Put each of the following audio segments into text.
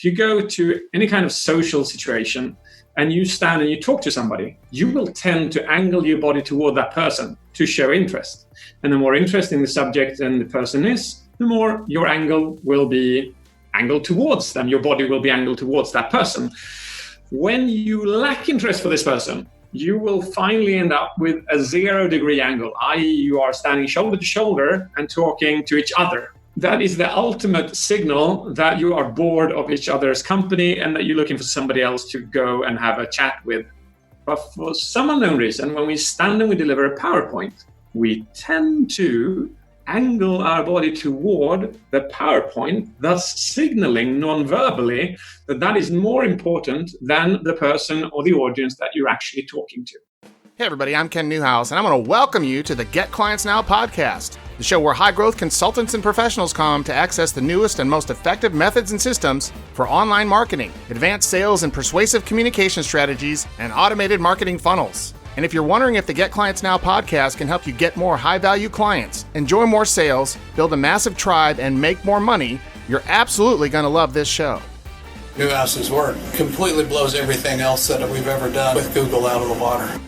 If you go to any kind of social situation and you stand and you talk to somebody, you will tend to angle your body toward that person to show interest. And the more interesting the subject and the person is, the more your angle will be angled towards them. Your body will be angled towards that person. When you lack interest for this person, you will finally end up with a 0-degree angle, i.e. you are standing shoulder to shoulder and talking to each other. That is the ultimate signal that you are bored of each other's company and that you're looking for somebody else to go and have a chat with. But for some unknown reason, when we stand and we deliver a PowerPoint, we tend to angle our body toward the PowerPoint, thus signaling non-verbally that that is more important than the person or the audience that you're actually talking to. Hey everybody, I'm Ken Newhouse, and I'm going to welcome you to the Get Clients Now podcast, the show where high-growth consultants and professionals come to access the newest and most effective methods and systems for online marketing, advanced sales and persuasive communication strategies, and automated marketing funnels. And if you're wondering if the Get Clients Now podcast can help you get more high-value clients, enjoy more sales, build a massive tribe, and make more money, you're absolutely going to love this show. Newhouse's work completely blows everything else that we've ever done with Google out of the water.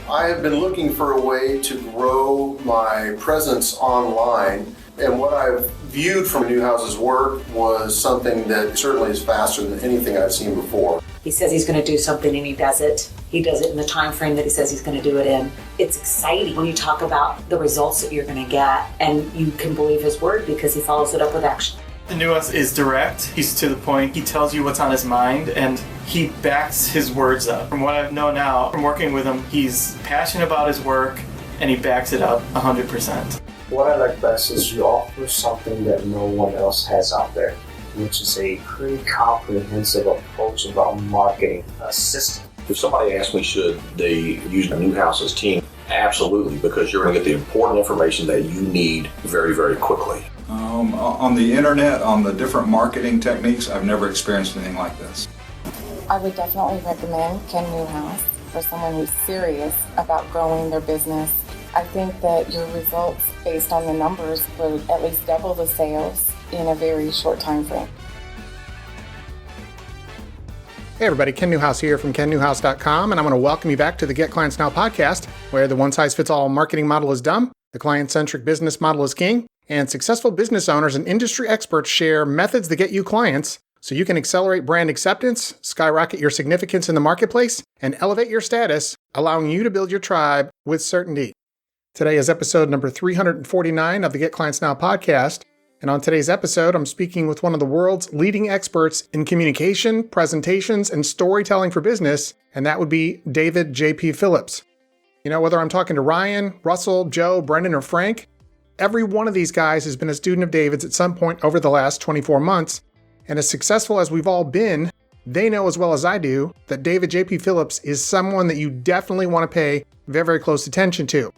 I have been looking for a way to grow my presence online, and what I've viewed from Newhouse's work was something that certainly is faster than anything I've seen before. He says he's going to do something and he does it. He does it in the time frame that he says he's going to do it in. It's exciting when you talk about the results that you're going to get, and you can believe his word because he follows it up with action. The Newhouse is direct, he's to the point, he tells you what's on his mind, and he backs his words up. From what I know now, from working with him, he's passionate about his work, and he backs it up 100%. What I like best is you offer something that no one else has out there, which is a pretty comprehensive approach about marketing a system. If somebody asks me, should they use Newhouse's team? Absolutely, because you're going to get the important information that you need very, very quickly. On the internet, on the different marketing techniques, I've never experienced anything like this. I would definitely recommend Ken Newhouse for someone who's serious about growing their business. I think that your results based on the numbers would at least double the sales in a very short time frame. Hey everybody, Ken Newhouse here from kennewhouse.com, and I'm going to welcome you back to the Get Clients Now podcast, where the one-size-fits-all marketing model is dumb, the client-centric business model is king, and successful business owners and industry experts share methods that get you clients so you can accelerate brand acceptance, skyrocket your significance in the marketplace, and elevate your status, allowing you to build your tribe with certainty. Today is episode number 349 of the Get Clients Now podcast. And on today's episode, I'm speaking with one of the world's leading experts in communication, presentations, and storytelling for business, and that would be David J.P. Phillips. You know, whether I'm talking to Ryan, Russell, Joe, Brendan, or Frank, every one of these guys has been a student of David's at some point over the last 24 months, and as successful as we've all been, they know as well as I do that David J.P. Phillips is someone that you definitely want to pay very, very close attention to.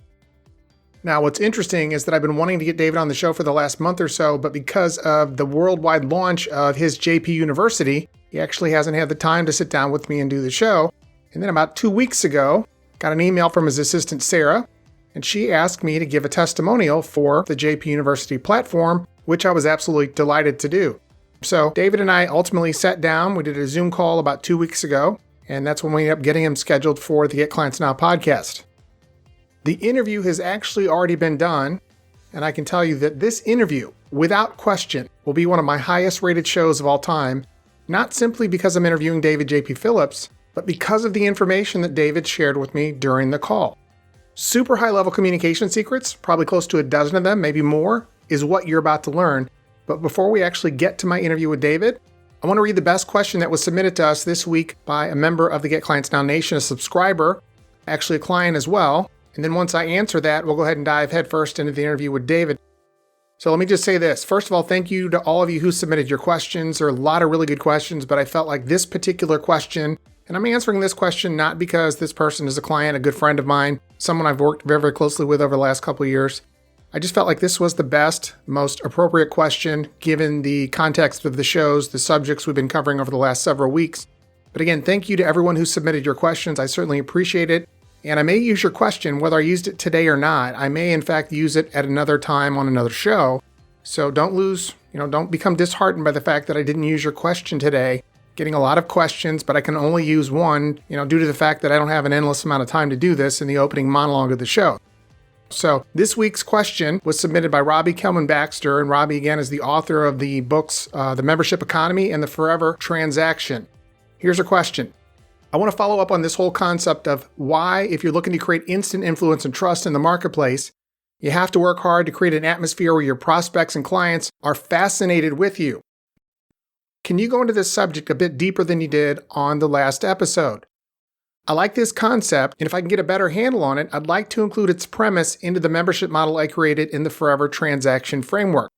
Now, what's interesting is that I've been wanting to get David on the show for the last month or so, but because of the worldwide launch of his JP University, he actually hasn't had the time to sit down with me and do the show. And then about 2 weeks ago, got an email from his assistant, Sarah, and she asked me to give a testimonial for the JP University platform, which I was absolutely delighted to do. So David and I ultimately sat down. We did a Zoom call about 2 weeks ago, and that's when we ended up getting him scheduled for the Get Clients Now podcast. The interview has actually already been done, and I can tell you that this interview, without question, will be one of my highest rated shows of all time, not simply because I'm interviewing David J.P. Phillips, but because of the information that David shared with me during the call. Super high-level communication secrets, probably close to a dozen of them, maybe more, is what you're about to learn. But before we actually get to my interview with David, I want to read the best question that was submitted to us this week by a member of the Get Clients Now Nation, a subscriber, actually a client as well. And then once I answer that, we'll go ahead and dive headfirst into the interview with David. So let me just say this. First of all, thank you to all of you who submitted your questions. There are a lot of really good questions, but I felt like this particular question, and I'm answering this question not because this person is a client, a good friend of mine, someone I've worked very, very closely with over the last couple of years. I just felt like this was the best, most appropriate question given the context of the shows, the subjects we've been covering over the last several weeks. But again, thank you to everyone who submitted your questions. I certainly appreciate it. And I may use your question, whether I used it today or not. I may, in fact, use it at another time on another show. So don't lose, don't become disheartened by the fact that I didn't use your question today. Getting a lot of questions, but I can only use one, due to the fact that I don't have an endless amount of time to do this in the opening monologue of the show. So this week's question was submitted by Robbie Kelman Baxter, and Robbie, again, is the author of the books, The Membership Economy and The Forever Transaction. Here's her question. I want to follow up on this whole concept of why, if you're looking to create instant influence and trust in the marketplace, you have to work hard to create an atmosphere where your prospects and clients are fascinated with you. Can you go into this subject a bit deeper than you did on the last episode? I like this concept, and if I can get a better handle on it, I'd like to include its premise into the membership model I created in the Forever Transaction Framework.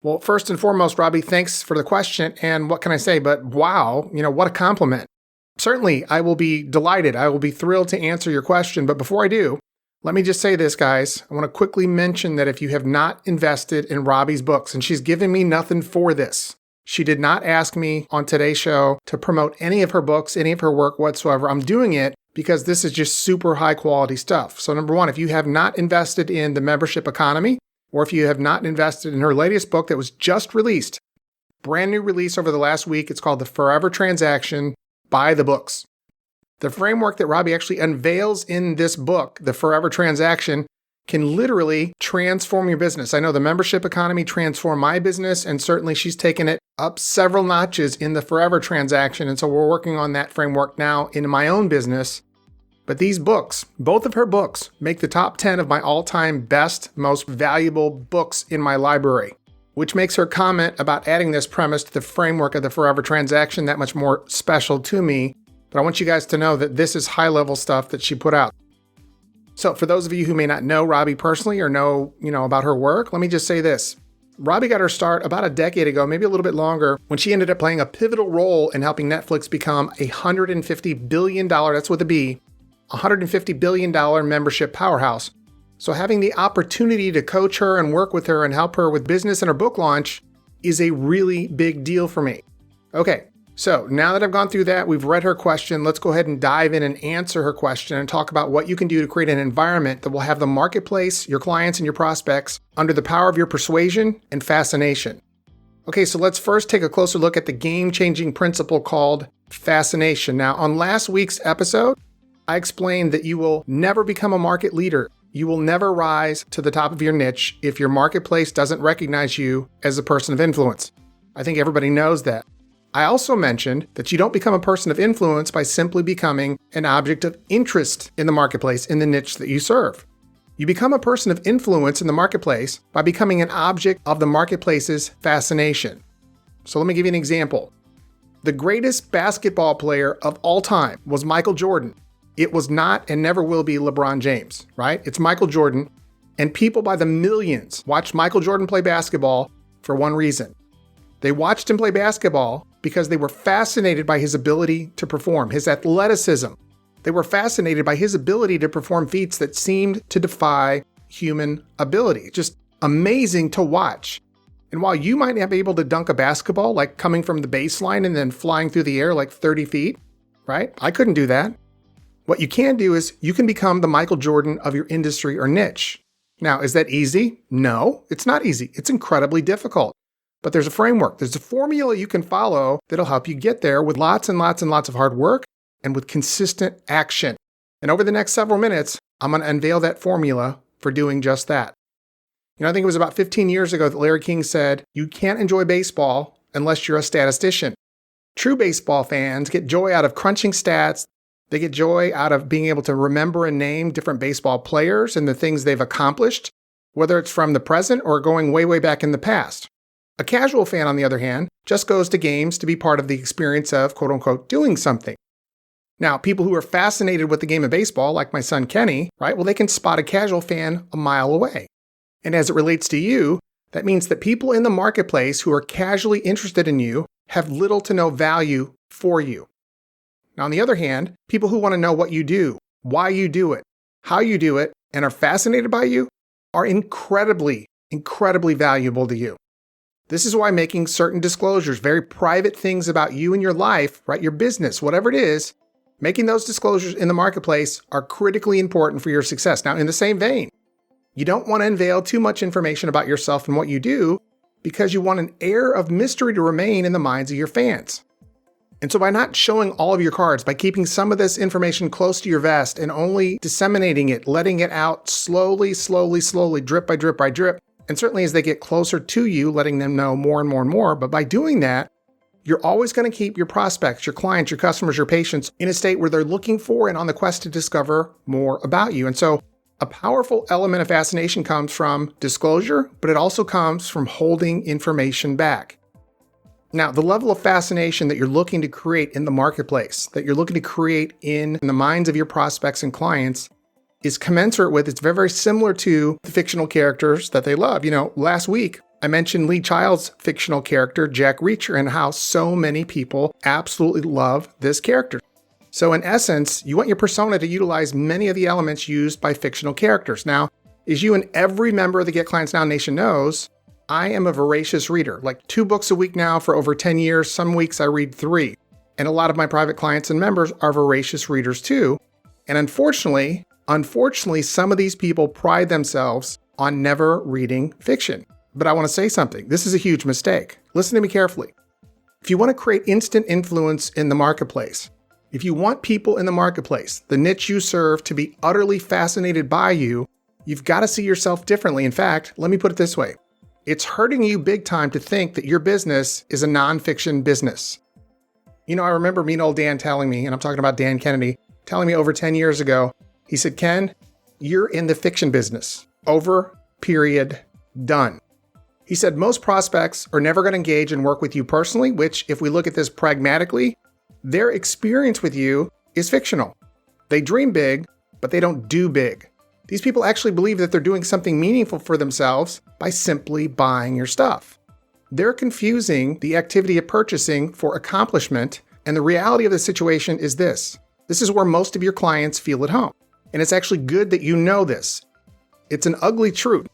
Well, first and foremost, Robbie, thanks for the question, and what can I say but wow, what a compliment. Certainly, I will be delighted. I will be thrilled to answer your question, but before I do, let me just say this, guys. I want to quickly mention that if you have not invested in Robbie's books, and she's given me nothing for this, she did not ask me on today's show to promote any of her books, any of her work whatsoever. I'm doing it because this is just super high quality stuff. So number one, if you have not invested in the membership economy, or if you have not invested in her latest book that was just released, brand new release over the last week, it's called The Forever Transaction, buy the books. The framework that Robbie actually unveils in this book, The Forever Transaction, can literally transform your business. I know the membership economy transformed my business, and certainly she's taken it up several notches in the Forever Transaction. And so we're working on that framework now in my own business. But these books, both of her books, make the top 10 of my all-time best, most valuable books in my library, which makes her comment about adding this premise to the framework of the Forever Transaction that much more special to me. But I want you guys to know that this is high-level stuff that she put out. So for those of you who may not know Robbie personally or know, about her work, let me just say this. Robbie got her start about a decade ago, maybe a little bit longer, when she ended up playing a pivotal role in helping Netflix become a $150 billion, that's with a B, $150 billion membership powerhouse. So having the opportunity to coach her and work with her and help her with business and her book launch is a really big deal for me. Okay. So now that I've gone through that, we've read her question, let's go ahead and dive in and answer her question and talk about what you can do to create an environment that will have the marketplace, your clients, and your prospects under the power of your persuasion and fascination. Okay, so let's first take a closer look at the game-changing principle called fascination. Now, on last week's episode, I explained that you will never become a market leader. You will never rise to the top of your niche if your marketplace doesn't recognize you as a person of influence. I think everybody knows that. I also mentioned that you don't become a person of influence by simply becoming an object of interest in the marketplace in the niche that you serve. You become a person of influence in the marketplace by becoming an object of the marketplace's fascination. So let me give you an example. The greatest basketball player of all time was Michael Jordan. It was not and never will be LeBron James, right? It's Michael Jordan. And people by the millions watched Michael Jordan play basketball for one reason. They watched him play basketball because they were fascinated by his ability to perform, his athleticism. They were fascinated by his ability to perform feats that seemed to defy human ability. Just amazing to watch. And while you might not be able to dunk a basketball, like coming from the baseline and then flying through the air like 30 feet, right? I couldn't do that. What you can do is you can become the Michael Jordan of your industry or niche. Now, is that easy? No, it's not easy. It's incredibly difficult. But there's a framework, there's a formula you can follow that'll help you get there with lots and lots and lots of hard work and with consistent action. And over the next several minutes, I'm going to unveil that formula for doing just that. I think it was about 15 years ago that Larry King said, you can't enjoy baseball unless you're a statistician. True baseball fans get joy out of crunching stats. They get joy out of being able to remember and name different baseball players and the things they've accomplished, whether it's from the present or going way, way back in the past. A casual fan, on the other hand, just goes to games to be part of the experience of, quote unquote, doing something. Now, people who are fascinated with the game of baseball, like my son Kenny, right, well, they can spot a casual fan a mile away. And as it relates to you, that means that people in the marketplace who are casually interested in you have little to no value for you. Now, on the other hand, people who want to know what you do, why you do it, how you do it, and are fascinated by you are incredibly, incredibly valuable to you. This is why making certain disclosures, very private things about you and your life, right, your business, whatever it is, making those disclosures in the marketplace are critically important for your success. Now, in the same vein, you don't want to unveil too much information about yourself and what you do because you want an air of mystery to remain in the minds of your fans. And so by not showing all of your cards, by keeping some of this information close to your vest and only disseminating it, letting it out slowly, drip by drip by drip, and certainly as they get closer to you, letting them know more and more and more, but by doing that, you're always going to keep your prospects, your clients, your customers, your patients in a state where they're looking for and on the quest to discover more about you. And so a powerful element of fascination comes from disclosure, but it also comes from holding information back. Now, the level of fascination that you're looking to create in the marketplace, that you're looking to create in the minds of your prospects and clients is commensurate with, it's very, very similar to the fictional characters that they love. Last week, I mentioned Lee Child's fictional character, Jack Reacher, and how so many people absolutely love this character. So in essence, you want your persona to utilize many of the elements used by fictional characters. Now, as you and every member of the Get Clients Now Nation knows, I am a voracious reader, like 2 books a week now for over 10 years. Some weeks I read 3. And a lot of my private clients and members are voracious readers too. And unfortunately, some of these people pride themselves on never reading fiction. But I want to say something. This is a huge mistake. Listen to me carefully. If you want to create instant influence in the marketplace, if you want people in the marketplace, the niche you serve, to be utterly fascinated by you, you've got to see yourself differently. In fact, let me put it this way. It's hurting you big time to think that your business is a nonfiction business. I remember mean old Dan telling me, and I'm talking about Dan Kennedy, telling me over 10 years ago, he said, Ken, you're in the fiction business. Over, period, done. He said, most prospects are never going to engage and work with you personally, which if we look at this pragmatically, their experience with you is fictional. They dream big, but they don't do big. These people actually believe that they're doing something meaningful for themselves by simply buying your stuff. They're confusing the activity of purchasing for accomplishment, and the reality of the situation is this. This is where most of your clients feel at home. And it's actually good that you know this. It's an ugly truth,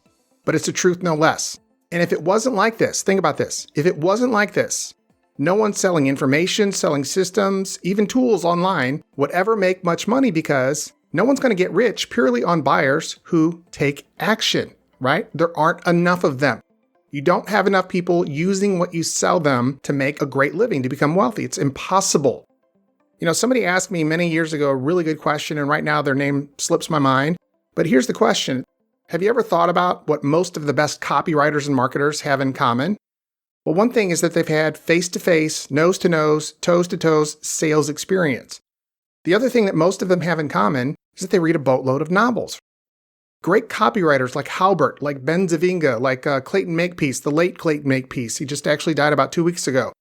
but it's a truth no less. And if it wasn't like this, think about this. If it wasn't like this, no one selling information, selling systems, even tools online would ever make much money because no one's going to get rich purely on buyers who take action, right? There aren't enough of them. You don't have enough people using what you sell them to make a great living, to become wealthy. It's impossible. Somebody asked me many years ago a really good question, and right now their name slips my mind. But here's the question. Have you ever thought about what most of the best copywriters and marketers have in common? Well, one thing is that they've had face-to-face, nose-to-nose, toes-to-toes sales experience. The other thing that most of them have in common is that they read a boatload of novels. Great copywriters like Halbert, like Ben Zavinga, like Clayton Makepeace, the late Clayton Makepeace. He just actually died about 2 weeks ago.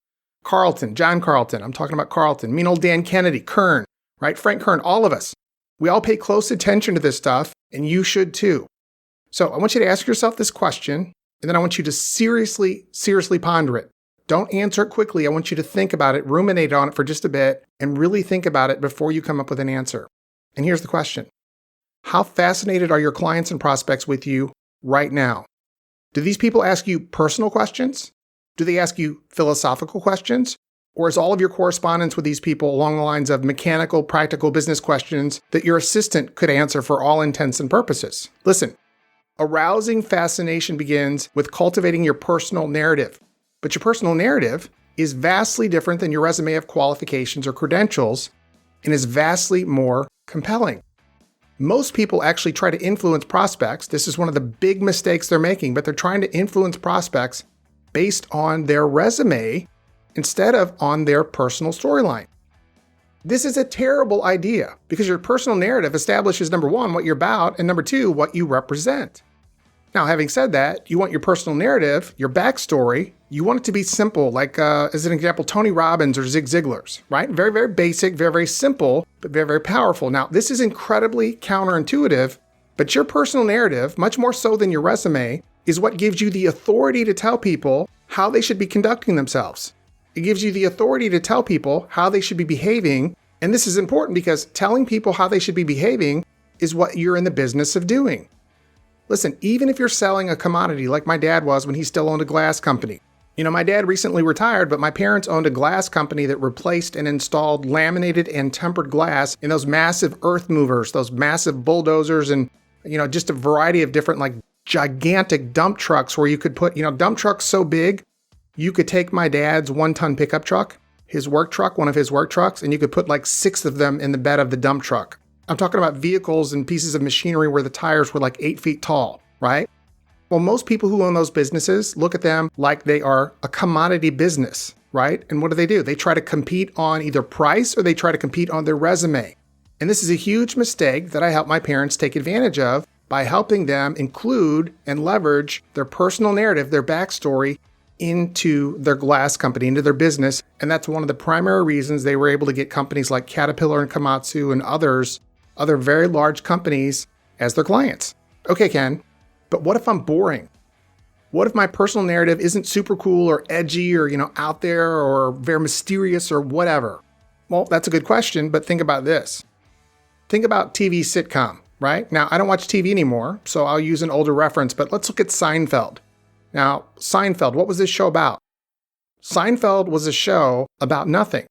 Carlton, John Carlton. I'm talking about Carlton. Mean old Dan Kennedy, Kern, right? Frank Kern, all of us. We all pay close attention to this stuff, and you should too. So I want you to ask yourself this question, and then I want you to seriously ponder it. Don't answer it quickly. I want you to think about it, ruminate on it for just a bit, and really think about it before you come up with an answer. And here's the question. How fascinated are your clients and prospects with you right now? Do these people ask you personal questions? Do they ask you philosophical questions? Or is all of your correspondence with these people along the lines of mechanical, practical business questions that your assistant could answer for all intents and purposes? Listen, arousing fascination begins with cultivating your personal narrative. But your personal narrative is vastly different than your resume of qualifications or credentials and is vastly more compelling. Most people actually try to influence prospects. This is one of the big mistakes they're making, but they're trying to influence prospects based on their resume instead of on their personal storyline. This is a terrible idea because your personal narrative establishes, number one, what you're about, and number two, what you represent. Now, having said that, you want your personal narrative, your backstory, you want it to be simple, like, as an example, Tony Robbins or Zig Ziglar's, right? Very, very basic, very, very simple, but very, very powerful. Now, this is incredibly counterintuitive, but your personal narrative, much more so than your resume, is what gives you the authority to tell people how they should be conducting themselves. It gives you the authority to tell people how they should be behaving. And this is important because telling people how they should be behaving is what you're in the business of doing. Listen, even if you're selling a commodity like my dad was when he still owned a glass company. My dad recently retired, but my parents owned a glass company that replaced and installed laminated and tempered glass in those massive earth movers, those massive bulldozers, and, just a variety of different gigantic dump trucks where you could put, dump trucks so big, you could take my dad's 1-ton pickup truck, his work truck, one of his work trucks, and you could put like 6 of them in the bed of the dump truck. I'm talking about vehicles and pieces of machinery where the tires were like 8 feet tall, right? Well, most people who own those businesses look at them like they are a commodity business, right? And what do? They try to compete on either price or they try to compete on their resume. And this is a huge mistake that I help my parents take advantage of by helping them include and leverage their personal narrative, their backstory into their glass company, into their business. And that's one of the primary reasons they were able to get companies like Caterpillar and Komatsu and other very large companies as their clients. Okay, Ken, but what if I'm boring? What if my personal narrative isn't super cool or edgy or, out there or very mysterious or whatever? Well, that's a good question, but think about this. Think about TV sitcom, right? Now, I don't watch TV anymore, so I'll use an older reference, but let's look at Seinfeld. Now, Seinfeld, what was this show about? Seinfeld was a show about nothing,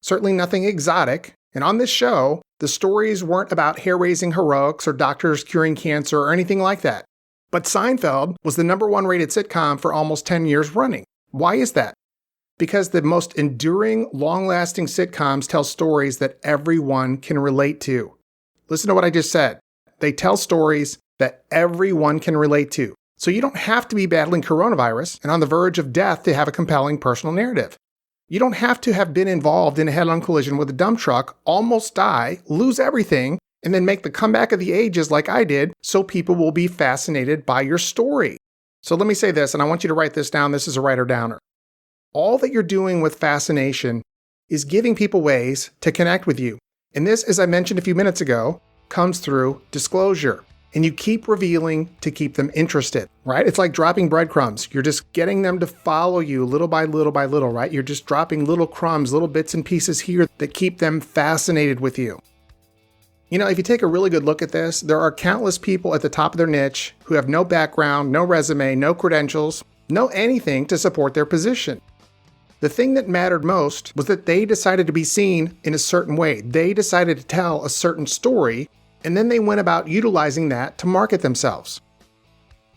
certainly nothing exotic. And on this show, the stories weren't about hair-raising heroics or doctors curing cancer or anything like that. But Seinfeld was the #1 rated sitcom for almost 10 years running. Why is that? Because the most enduring, long-lasting sitcoms tell stories that everyone can relate to. Listen to what I just said. They tell stories that everyone can relate to. So you don't have to be battling coronavirus and on the verge of death to have a compelling personal narrative. You don't have to have been involved in a head-on collision with a dump truck, almost die, lose everything, and then make the comeback of the ages like I did so people will be fascinated by your story. So let me say this, and I want you to write this down. This is a writer-downer. All that you're doing with fascination is giving people ways to connect with you. And this, as I mentioned a few minutes ago, comes through disclosure. And you keep revealing to keep them interested, right? It's like dropping breadcrumbs. You're just getting them to follow you little by little by little, right? You're just dropping little crumbs, little bits and pieces here that keep them fascinated with you. If you take a really good look at this, there are countless people at the top of their niche who have no background, no resume, no credentials, no anything to support their position. The thing that mattered most was that they decided to be seen in a certain way. They decided to tell a certain story, and then they went about utilizing that to market themselves.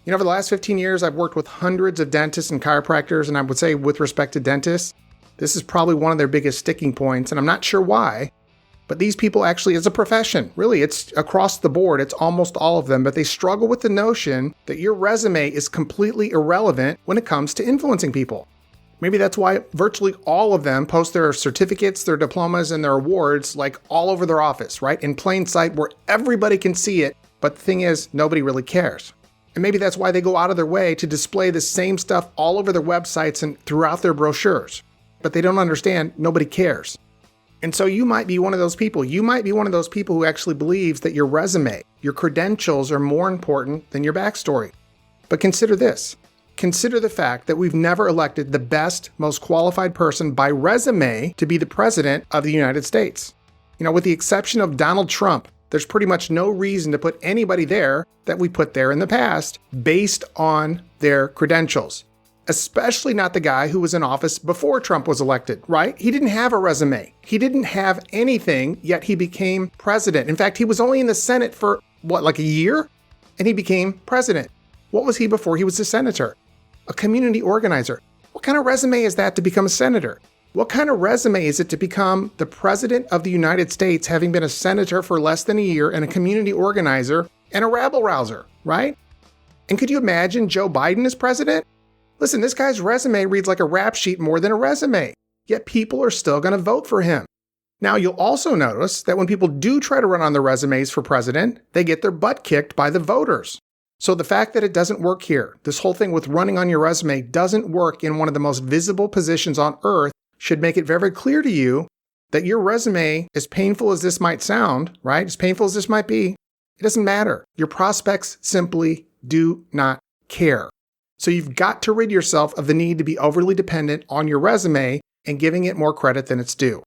Over the last 15 years, I've worked with hundreds of dentists and chiropractors, and I would say with respect to dentists, this is probably one of their biggest sticking points, and I'm not sure why, but these people actually, as a profession, really, it's across the board, it's almost all of them, but they struggle with the notion that your resume is completely irrelevant when it comes to influencing people. Maybe that's why virtually all of them post their certificates, their diplomas, and their awards like all over their office, right? In plain sight where everybody can see it, but the thing is, nobody really cares. And maybe that's why they go out of their way to display the same stuff all over their websites and throughout their brochures. But they don't understand, nobody cares. And so you might be one of those people. You might be one of those people who actually believes that your resume, your credentials are more important than your backstory. But consider this. Consider the fact that we've never elected the best, most qualified person by resume to be the president of the United States. With the exception of Donald Trump, there's pretty much no reason to put anybody there that we put there in the past based on their credentials. Especially not the guy who was in office before Trump was elected, right? He didn't have a resume. He didn't have anything, yet he became president. In fact, he was only in the Senate for, like a year? And he became president. What was he before he was a senator? A community organizer. What kind of resume is that to become a senator? What kind of resume is it to become the president of the United States, having been a senator for less than a year and a community organizer and a rabble-rouser, right? And could you imagine Joe Biden as president? Listen, this guy's resume reads like a rap sheet more than a resume, yet people are still going to vote for him. Now, you'll also notice that when people do try to run on their resumes for president, they get their butt kicked by the voters. So the fact that it doesn't work here, this whole thing with running on your resume doesn't work in one of the most visible positions on earth, should make it very, very clear to you that your resume, as painful as this might sound, right? As painful as this might be, it doesn't matter. Your prospects simply do not care. So you've got to rid yourself of the need to be overly dependent on your resume and giving it more credit than it's due.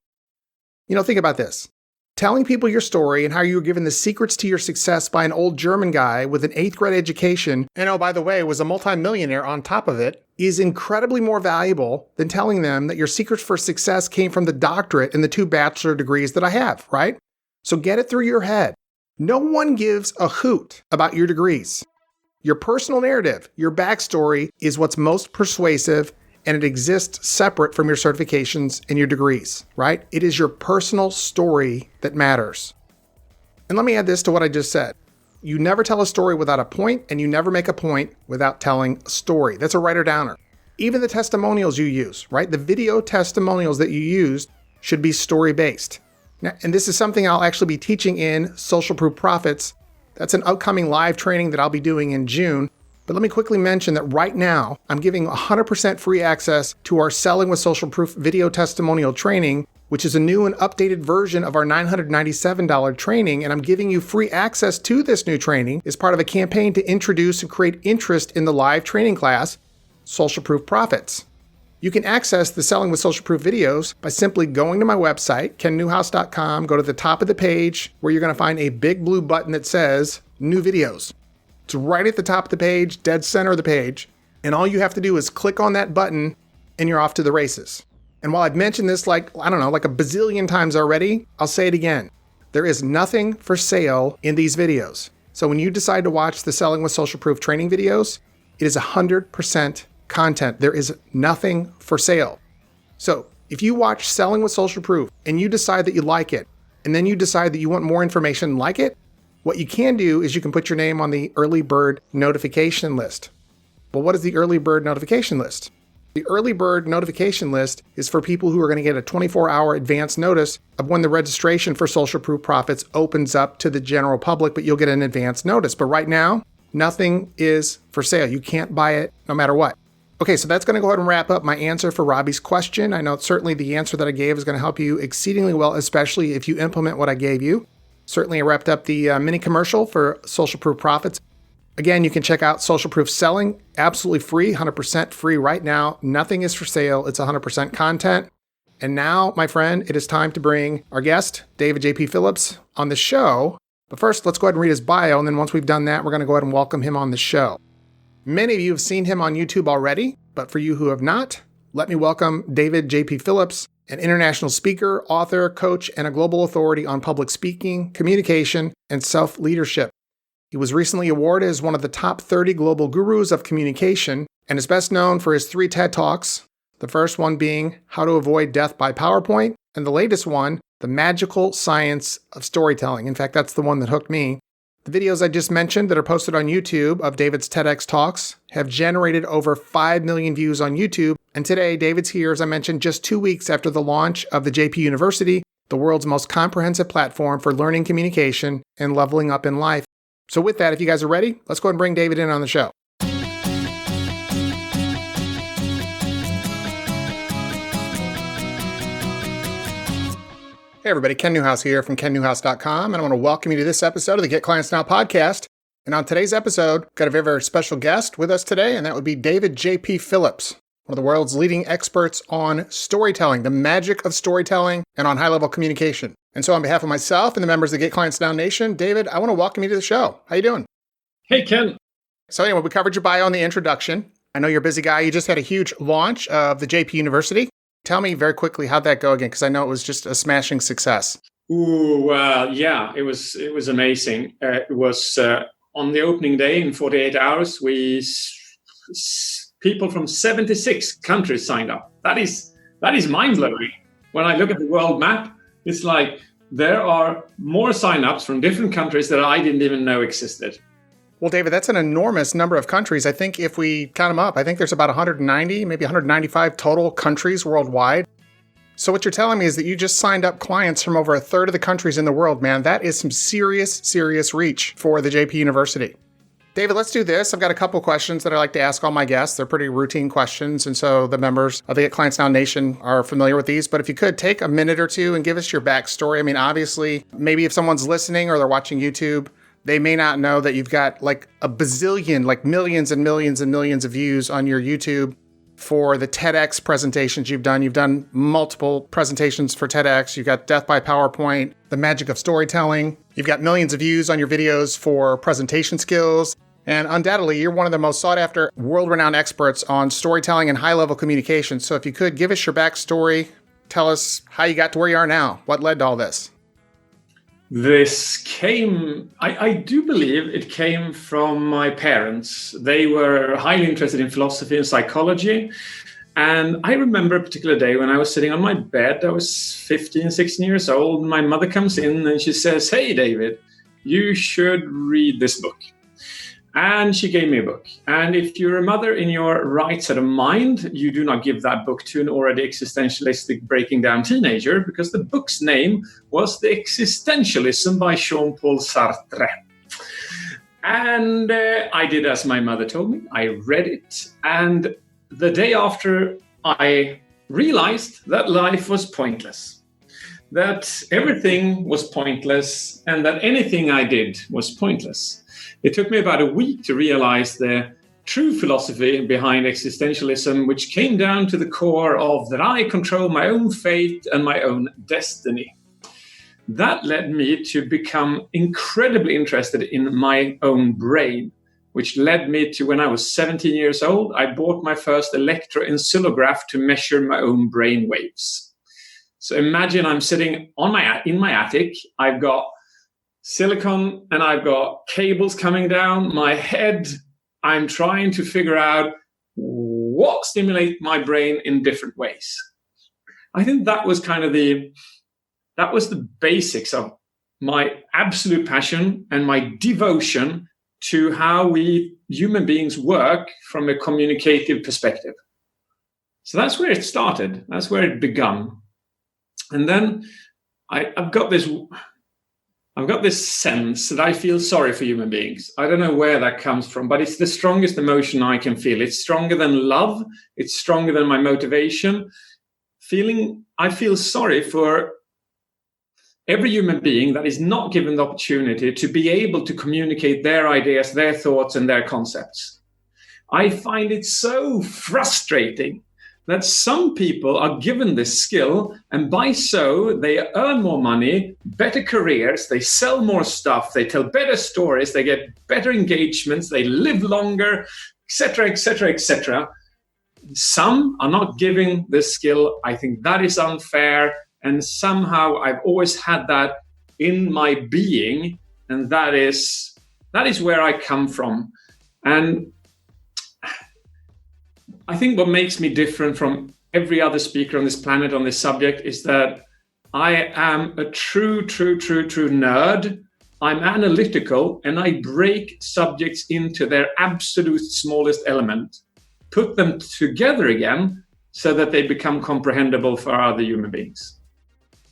Think about this. Telling people your story and how you were given the secrets to your success by an old German guy with an 8th grade education, and oh, by the way, was a multimillionaire on top of it, is incredibly more valuable than telling them that your secrets for success came from the doctorate and the 2 bachelor degrees that I have, right? So get it through your head. No one gives a hoot about your degrees. Your personal narrative, your backstory is what's most persuasive, and it exists separate from your certifications and your degrees, right? It is your personal story that matters. And let me add this to what I just said. You never tell a story without a point, and you never make a point without telling a story. That's a writer-downer. Even the testimonials you use, right? The video testimonials that you use should be story-based. Now, and this is something I'll actually be teaching in Social Proof Profits. That's an upcoming live training that I'll be doing in June. But let me quickly mention that right now, I'm giving 100% free access to our Selling with Social Proof video testimonial training, which is a new and updated version of our $997 training. And I'm giving you free access to this new training as part of a campaign to introduce and create interest in the live training class, Social Proof Profits. You can access the Selling with Social Proof videos by simply going to my website, kennewhouse.com, go to the top of the page where you're going to find a big blue button that says New Videos. It's right at the top of the page, dead center of the page. And all you have to do is click on that button and you're off to the races. And while I've mentioned this like a bazillion times already, I'll say it again. There is nothing for sale in these videos. So when you decide to watch the Selling with Social Proof training videos, it is 100% content. There is nothing for sale. So if you watch Selling with Social Proof and you decide that you like it, and then you decide that you want more information like it, what you can do is you can put your name on the early bird notification list. Well, what is the early bird notification list? The early bird notification list is for people who are going to get a 24-hour advance notice of when the registration for Social Proof Profits opens up to the general public, but you'll get an advance notice. But right now, nothing is for sale. You can't buy it no matter what. Okay, so that's going to go ahead and wrap up my answer for Robbie's question. I know certainly the answer that I gave is going to help you exceedingly well, especially if you implement what I gave you. Certainly I wrapped up the mini commercial for Social Proof Profits. Again, you can check out Social Proof Selling, absolutely free, 100% free right now. Nothing is for sale. It's 100% content. And now, my friend, it is time to bring our guest, David J.P. Phillips, on the show. But first, let's go ahead and read his bio. And then once we've done that, we're going to go ahead and welcome him on the show. Many of you have seen him on YouTube already, but for you who have not, let me welcome David J.P. Phillips, an international speaker, author, coach, and a global authority on public speaking, communication, and self-leadership. He was recently awarded as one of the top 30 global gurus of communication and is best known for his 3 TED Talks, the first one being How to Avoid Death by PowerPoint, and the latest one, The Magical Science of Storytelling. In fact, that's the one that hooked me. The videos I just mentioned that are posted on YouTube of David's TEDx Talks have generated over 5 million views on YouTube. And today, David's here, as I mentioned, just 2 weeks after the launch of the JP University, the world's most comprehensive platform for learning communication and leveling up in life. So with that, if you guys are ready, let's go ahead and bring David in on the show. Hey everybody, Ken Newhouse here from kennewhouse.com, and I want to welcome you to this episode of the Get Clients Now podcast. And on today's episode, we've got a very, very special guest with us today, and that would be David J.P. Phillips, one of the world's leading experts on storytelling, the magic of storytelling, and on high-level communication. And so on behalf of myself and the members of the Get Clients Now Nation, David, I want to welcome you to the show. How you doing? Hey, Ken. So anyway, we covered your bio in the introduction. I know you're a busy guy. You just had a huge launch of the JP University. Tell me very quickly how'd that go again, because I know it was just a smashing success. Ooh, well, yeah, it was amazing. It was on the opening day in 48 hours. People from 76 countries signed up. That is mind blowing. When I look at the world map, it's like there are more signups from different countries that I didn't even know existed. Well, David, that's an enormous number of countries. I think if we count them up, I think there's about 190, maybe 195 total countries worldwide. So what you're telling me is that you just signed up clients from over a third of the countries in the world, man. That is some serious, serious reach for the JP University. David, let's do this. I've got a couple questions that I like to ask all my guests. They're pretty routine questions, and so the members of the Get Clients Now Nation are familiar with these. But if you could take a minute or two and give us your backstory. I mean, obviously, maybe if someone's listening or they're watching YouTube, they may not know that you've got like a bazillion, like millions and millions and millions of views on your YouTube for the TEDx presentations you've done. You've done multiple presentations for TEDx. You've got Death by PowerPoint, the magic of storytelling. You've got millions of views on your videos for presentation skills. And undoubtedly, you're one of the most sought after world-renowned experts on storytelling and high-level communication. So if you could give us your backstory, tell us how you got to where you are now. What led to all this? This came, I do believe it came from my parents. They were highly interested in philosophy and psychology. And I remember a particular day when I was sitting on my bed. I was 15, 16 years old. My mother comes in and she says, "Hey, David, you should read this book." And she gave me a book. And if you're a mother in your right set of mind, you do not give that book to an already existentialistic breaking down teenager, because the book's name was The Existentialism by Jean-Paul Sartre. And I did as my mother told me. I read it. And the day after, I realized that life was pointless, that everything was pointless, and that anything I did was pointless. It took me about a week to realize the true philosophy behind existentialism, which came down to the core of that I control my own fate and my own destiny. That led me to become incredibly interested in my own brain, which led me to, when I was 17 years old, I bought my first electroencephalograph to measure my own brain waves. So imagine I'm sitting in my attic. I've got silicon and I've got cables coming down my head. I'm trying to figure out what stimulates my brain in different ways. I think that was the basics of my absolute passion and my devotion to how we human beings work from a communicative perspective. So that's where it started. That's where it began. And then I've got this sense that I feel sorry for human beings. I don't know where that comes from, but it's the strongest emotion I can feel. It's stronger than love. It's stronger than my motivation. I feel sorry for every human being that is not given the opportunity to be able to communicate their ideas, their thoughts, and their concepts. I find it so frustrating that some people are given this skill, and by so they earn more money, better careers, they sell more stuff, they tell better stories, they get better engagements, they live longer, etc., etc., etc. Some are not giving this skill. I think that is unfair, and somehow I've always had that in my being, and that is where I come from. And I think what makes me different from every other speaker on this planet on this subject is that I am a true nerd. I'm analytical, and I break subjects into their absolute smallest element, put them together again so that they become comprehensible for other human beings.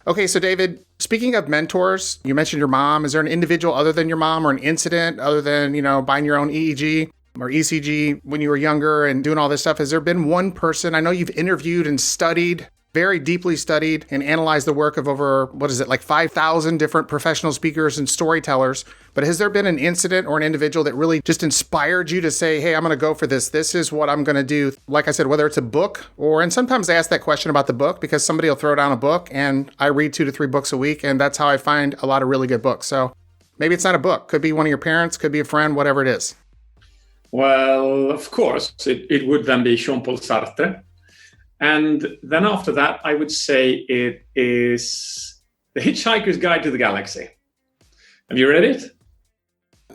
Okay, so David, speaking of mentors, you mentioned your mom. Is there an individual other than your mom, or an incident other than, buying your own EEG or ECG when you were younger and doing all this stuff? Has there been one person? I know you've interviewed and studied, very deeply studied and analyzed the work of over, 5,000 different professional speakers and storytellers. But has there been an incident or an individual that really just inspired you to say, hey, I'm going to go for this. This is what I'm going to do. Like I said, whether it's a book and sometimes I ask that question about the book because somebody will throw down a book and I read 2 to 3 books a week. And that's how I find a lot of really good books. So maybe it's not a book. Could be one of your parents, could be a friend, whatever it is. Well, of course, it would then be Jean-Paul Sartre. And then after that, I would say it is The Hitchhiker's Guide to the Galaxy. Have you read it?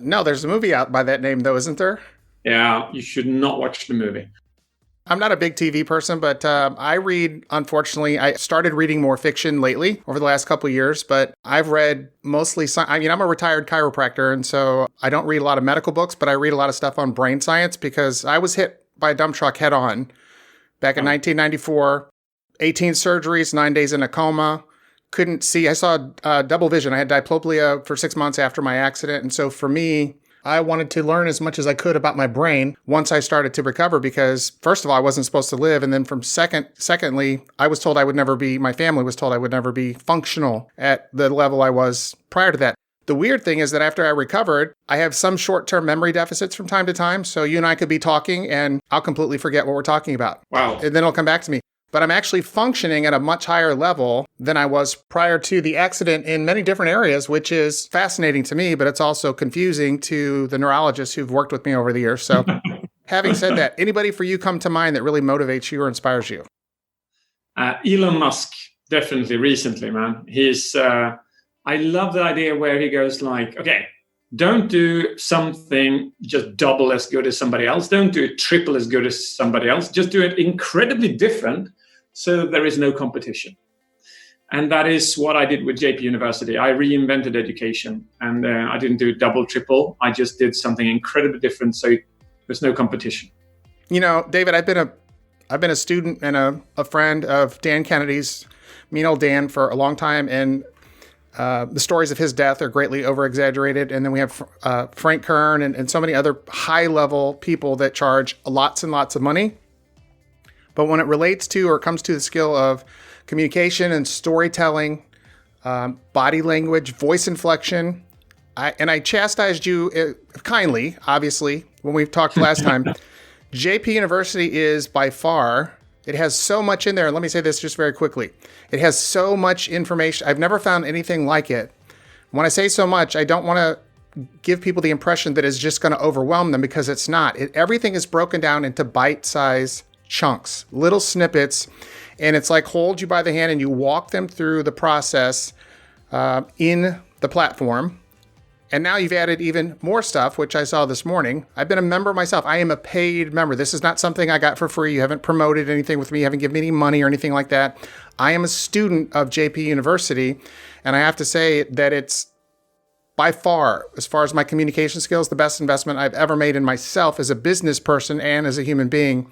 No, there's a movie out by that name, though, isn't there? Yeah, you should not watch the movie. I'm not a big TV person, but I read, unfortunately, I started reading more fiction lately over the last couple of years, but I've read mostly, I'm a retired chiropractor, and so I don't read a lot of medical books, but I read a lot of stuff on brain science because I was hit by a dump truck head on back in 1994, 18 surgeries, 9 days in a coma, couldn't see. I saw double vision. I had diplopia for 6 months after my accident, and so for me, I wanted to learn as much as I could about my brain once I started to recover because, first of all, I wasn't supposed to live. And then secondly, I was told my family was told I would never be functional at the level I was prior to that. The weird thing is that after I recovered, I have some short-term memory deficits from time to time. So you and I could be talking and I'll completely forget what we're talking about. Wow. And then it'll come back to me. But I'm actually functioning at a much higher level than I was prior to the accident in many different areas, which is fascinating to me, but it's also confusing to the neurologists who've worked with me over the years. So having said that, anybody for you come to mind that really motivates you or inspires you? Elon Musk, definitely recently, man. I love the idea where he goes like, okay, don't do something just double as good as somebody else. Don't do it triple as good as somebody else. Just do it incredibly different so there is no competition. And that is what I did with JP University. I reinvented education, and I didn't do double, triple. I just did something incredibly different so there's no competition. You know, David, I've been a student and a friend of Dan Kennedy's, mean old Dan, for a long time, and the stories of his death are greatly over-exaggerated. And then we have Frank Kern and so many other high-level people that charge lots and lots of money. But when it relates to or comes to the skill of communication and storytelling, body language, voice inflection, I chastised you kindly, obviously, when we talked last time. JP University is by far, it has so much in there. And let me say this just very quickly. It has so much information. I've never found anything like it. When I say so much, I don't want to give people the impression that it's just going to overwhelm them, because it's not. Everything is broken down into bite-sized chunks, little snippets, and it's like hold you by the hand and you walk them through the process in the platform. And now you've added even more stuff, which I saw this morning. I've been a member myself. I am a paid member. This is not something I got for free. You haven't promoted anything with me. You haven't given me any money or anything like that. I am a student of JP University, and I have to say that it's by far, as far as my communication skills, the best investment I've ever made in myself as a business person and as a human being.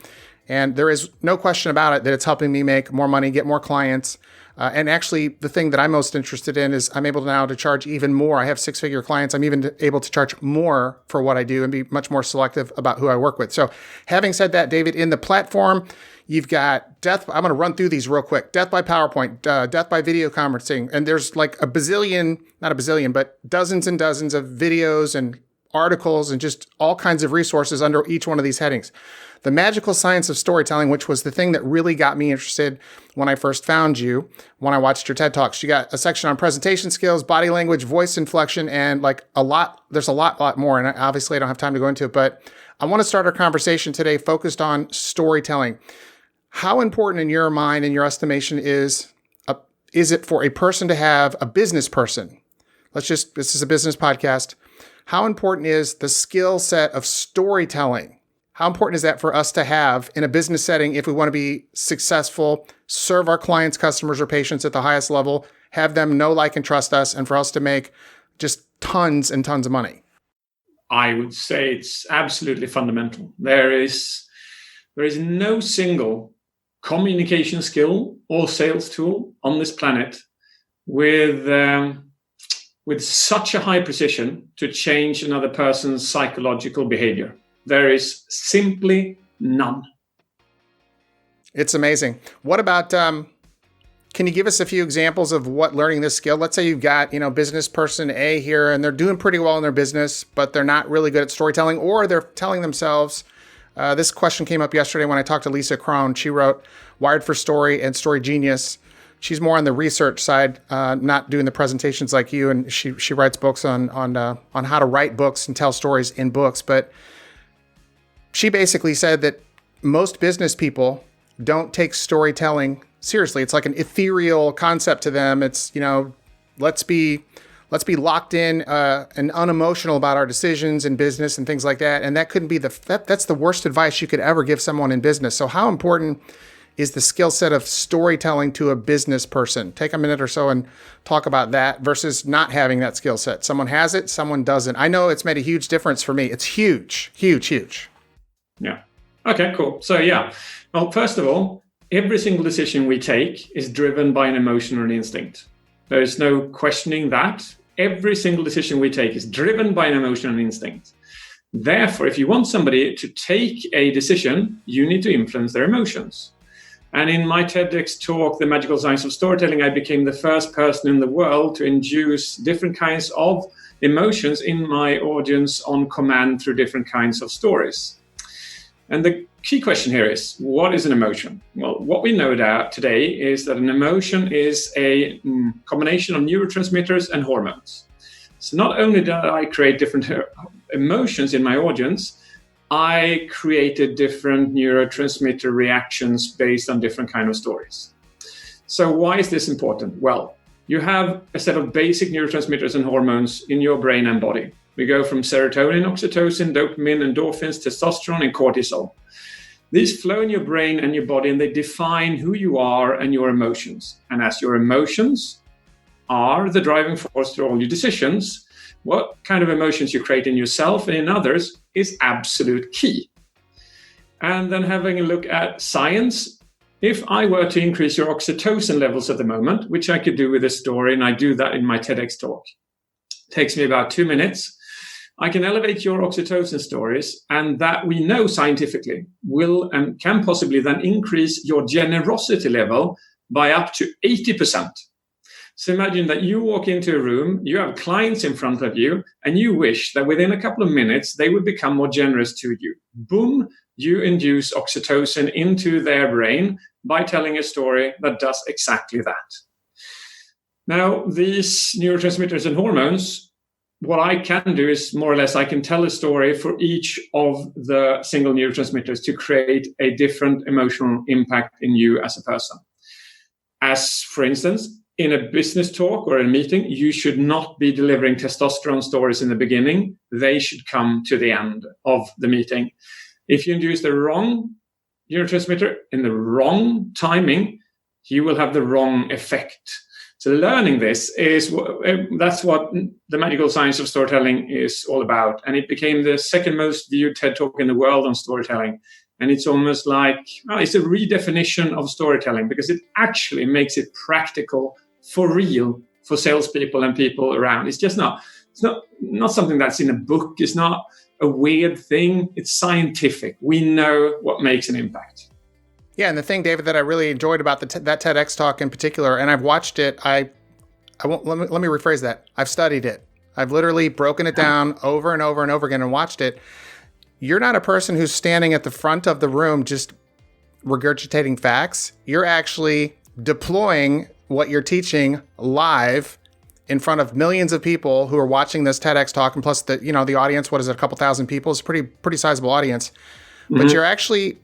And there is no question about it that it's helping me make more money, get more clients. And actually, the thing that I'm most interested in is I'm able now to charge even more. I have six-figure clients. I'm even able to charge more for what I do and be much more selective about who I work with. So having said that, David, in the platform, you've got death. I'm going to run through these real quick. Death by PowerPoint, death by video conferencing. And there's like not a bazillion, but dozens and dozens of videos and articles and just all kinds of resources under each one of these headings. The magical science of storytelling, which was the thing that really got me interested when I first found you, when I watched your TED Talks. You got a section on presentation skills, body language, voice inflection, and there's a lot more. And obviously I don't have time to go into it, but I want to start our conversation today focused on storytelling. How important in your mind, in your estimation, is it for a person to have a business person? This is a business podcast. How important is the skill set of storytelling? How important is that for us to have in a business setting if we want to be successful, serve our clients, customers, or patients at the highest level, have them know, like, and trust us, and for us to make just tons and tons of money? I would say it's absolutely fundamental. There is no single communication skill or sales tool on this planet with such a high precision to change another person's psychological behavior. There is simply none. It's amazing. What about, can you give us a few examples of what learning this skill? Let's say you've got, business person A here, and they're doing pretty well in their business, but they're not really good at storytelling, or they're telling themselves, this question came up yesterday when I talked to Lisa Krohn. She wrote Wired for Story and Story Genius. She's more on the research side, not doing the presentations like you, and she writes books on how to write books and tell stories in books. But she basically said that most business people don't take storytelling seriously. It's like an ethereal concept to them. It's, let's be locked in and unemotional about our decisions in business and things like that. And that couldn't be that's the worst advice you could ever give someone in business. So how important is the skill set of storytelling to a business person? Take a minute or so and talk about that versus not having that skill set. Someone has it, someone doesn't. I know it's made a huge difference for me. It's huge, huge, huge. Yeah. Okay, cool. So yeah. Well, first of all, every single decision we take is driven by an emotion or an instinct. There is no questioning that. Every single decision we take is driven by an emotion and instinct. Therefore, if you want somebody to take a decision, you need to influence their emotions. And in my TEDx talk, The Magical Science of Storytelling, I became the first person in the world to induce different kinds of emotions in my audience on command through different kinds of stories. And the key question here is, what is an emotion? Well, what we know today is that an emotion is a combination of neurotransmitters and hormones. So not only did I create different emotions in my audience, I created different neurotransmitter reactions based on different kinds of stories. So why is this important? Well, You have a set of basic neurotransmitters and hormones in your brain and body. We go from serotonin, oxytocin, dopamine, endorphins, testosterone, and cortisol. These flow in your brain and your body, and they define who you are and your emotions. And as your emotions are the driving force through all your decisions, what kind of emotions you create in yourself and in others is absolute key. And then having a look at science, if I were to increase your oxytocin levels at the moment, which I could do with a story, and I do that in my TEDx talk, it takes me about 2 minutes, I can elevate your oxytocin stories, and that we know scientifically will and can possibly then increase your generosity level by up to 80%. So imagine that you walk into a room, you have clients in front of you, and you wish that within a couple of minutes, they would become more generous to you. Boom, you induce oxytocin into their brain by telling a story that does exactly that. Now, these neurotransmitters and hormones, what I can do is more or less I can tell a story for each of the single neurotransmitters to create a different emotional impact in you as a person. As, for instance, in a business talk or a meeting, you should not be delivering testosterone stories in the beginning. They should come to the end of the meeting. If you induce the wrong neurotransmitter in the wrong timing, you will have the wrong effect. So learning this that's what the magical science of storytelling is all about. And it became the second most viewed TED Talk in the world on storytelling. And it's almost like, it's a redefinition of storytelling because it actually makes it practical for real for salespeople and people around. It's not something that's in a book. It's not a weird thing. It's scientific. We know what makes an impact. Yeah, and the thing, David, that I really enjoyed about that TEDx talk in particular, and I've watched it, I won't, let me rephrase that. I've studied it. I've literally broken it down over and over and over again and watched it. You're not a person who's standing at the front of the room just regurgitating facts. You're actually deploying what you're teaching live in front of millions of people who are watching this TEDx talk, and plus the audience, what is it, a couple thousand people? It's a pretty sizable audience. Mm-hmm. But you're actually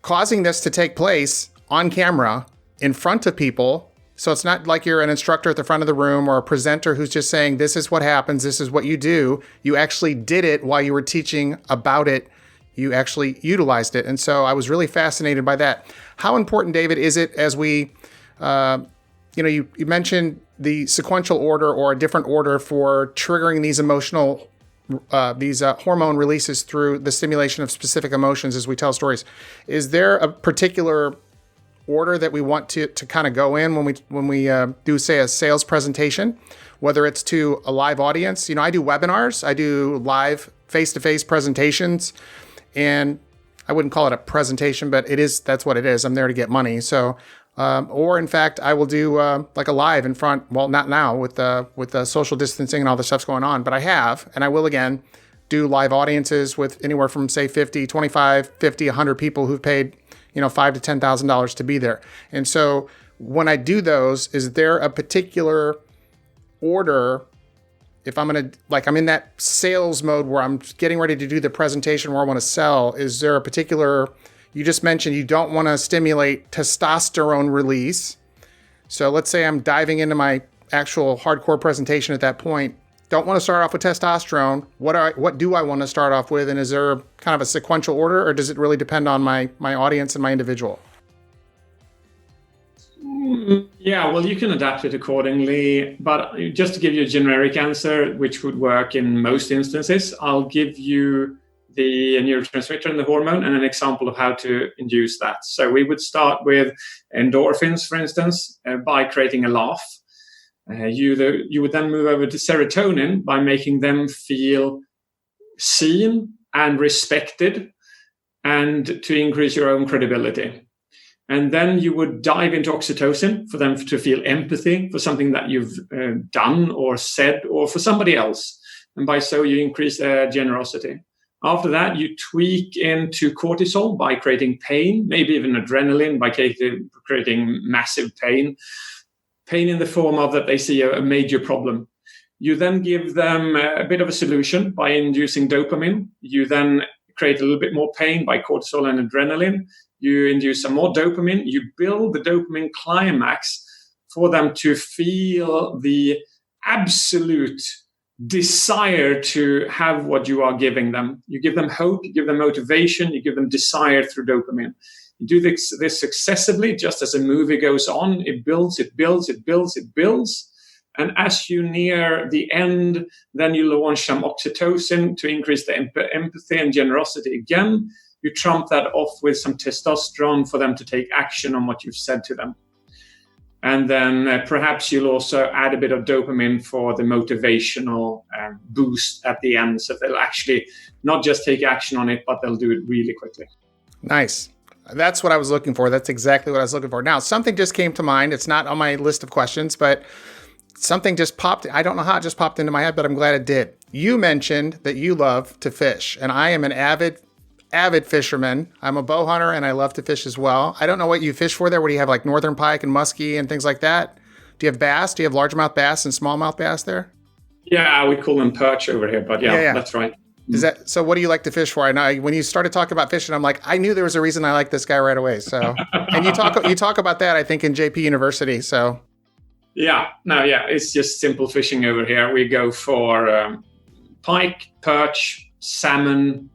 causing this to take place on camera in front of people. So it's not like you're an instructor at the front of the room or a presenter who's just saying, this is what happens, this is what you do. You actually did it while you were teaching about it. You actually utilized it. And so I was really fascinated by that. How important, David, is it as we, you mentioned the sequential order or a different order for triggering these emotional hormone releases through the stimulation of specific emotions as we tell stories. Is there a particular order that we want to kind of go in when we do, say, a sales presentation, whether it's to a live audience? I do webinars, I do live face-to-face presentations, and I wouldn't call it a presentation, but that's what it is. I'm there to get money. So, or in fact, I will do like a live in front. Well, not now with the social distancing and all the stuff's going on, but I have, and I will again do live audiences with anywhere from say 50, 25, 50, 100 people who've paid, $5,000 to $10,000 to be there. And so when I do those, is there a particular order? If I'm I'm in that sales mode where I'm getting ready to do the presentation where I want to sell, is there a particular, you just mentioned you don't want to stimulate testosterone release. So let's say I'm diving into my actual hardcore presentation at that point. Don't want to start off with testosterone. What do I want to start off with? And is there kind of a sequential order, or does it really depend on my audience and my individual? Yeah, well, you can adapt it accordingly. But just to give you a generic answer, which would work in most instances, I'll give you the neurotransmitter and the hormone and an example of how to induce that. So we would start with endorphins, for instance, by creating a laugh. You would then move over to serotonin by making them feel seen and respected, and to increase your own credibility. And then you would dive into oxytocin for them to feel empathy for something that you've done or said or for somebody else. And by so you increase their generosity. After that, you tweak into cortisol by creating pain, maybe even adrenaline by creating massive pain in the form of that they see a major problem. You then give them a bit of a solution by inducing dopamine. You then create a little bit more pain by cortisol and adrenaline. You induce some more dopamine. You build the dopamine climax for them to feel the absolute desire to have what you are giving them. You give them hope, you give them motivation, you give them desire through dopamine. You do this successively, just as a movie goes on. It builds, it builds, it builds, it builds. And as you near the end, then you launch some oxytocin to increase the empathy and generosity again. You trump that off with some testosterone for them to take action on what you've said to them. And then perhaps you'll also add a bit of dopamine for the motivational boost at the end. So they'll actually not just take action on it, but they'll do it really quickly. Nice. That's what I was looking for. That's exactly what I was looking for. Now, something just came to mind. It's not on my list of questions, but something just popped. I don't know how it just popped into my head, but I'm glad it did. You mentioned that you love to fish, and I am an avid fisherman. I'm a bow hunter, and I love to fish as well. I don't know what you fish for there. What do you have, like northern pike and muskie and things like that? Do you have bass? Do you have largemouth bass and smallmouth bass there? Yeah, we call them perch over here, but yeah. That's right. Is that so? What do you like to fish for? I know when you started talking about fishing, I'm like, I knew there was a reason I like this guy right away. So, and you talk about that, I think, in JP University. So, it's just simple fishing over here. We go for pike, perch, salmon,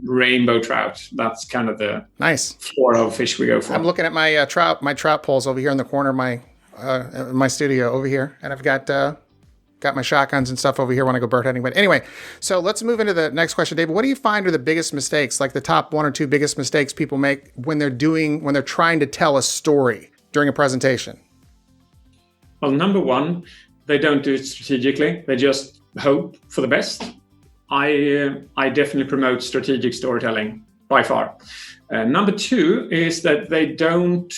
rainbow trout. That's kind of the nice floor of fish we go for. I'm looking at my trout poles over here in the corner of my studio over here, and I've got my shotguns and stuff over here when I go bird hunting. But anyway, so let's move into the next question, David. What do you find are the biggest mistakes, like the top 1 or 2 biggest mistakes people make when they're trying to tell a story during a presentation? Well, number 1, they don't do it strategically. They just hope for the best. I definitely promote strategic storytelling by far. Number 2 is that they don't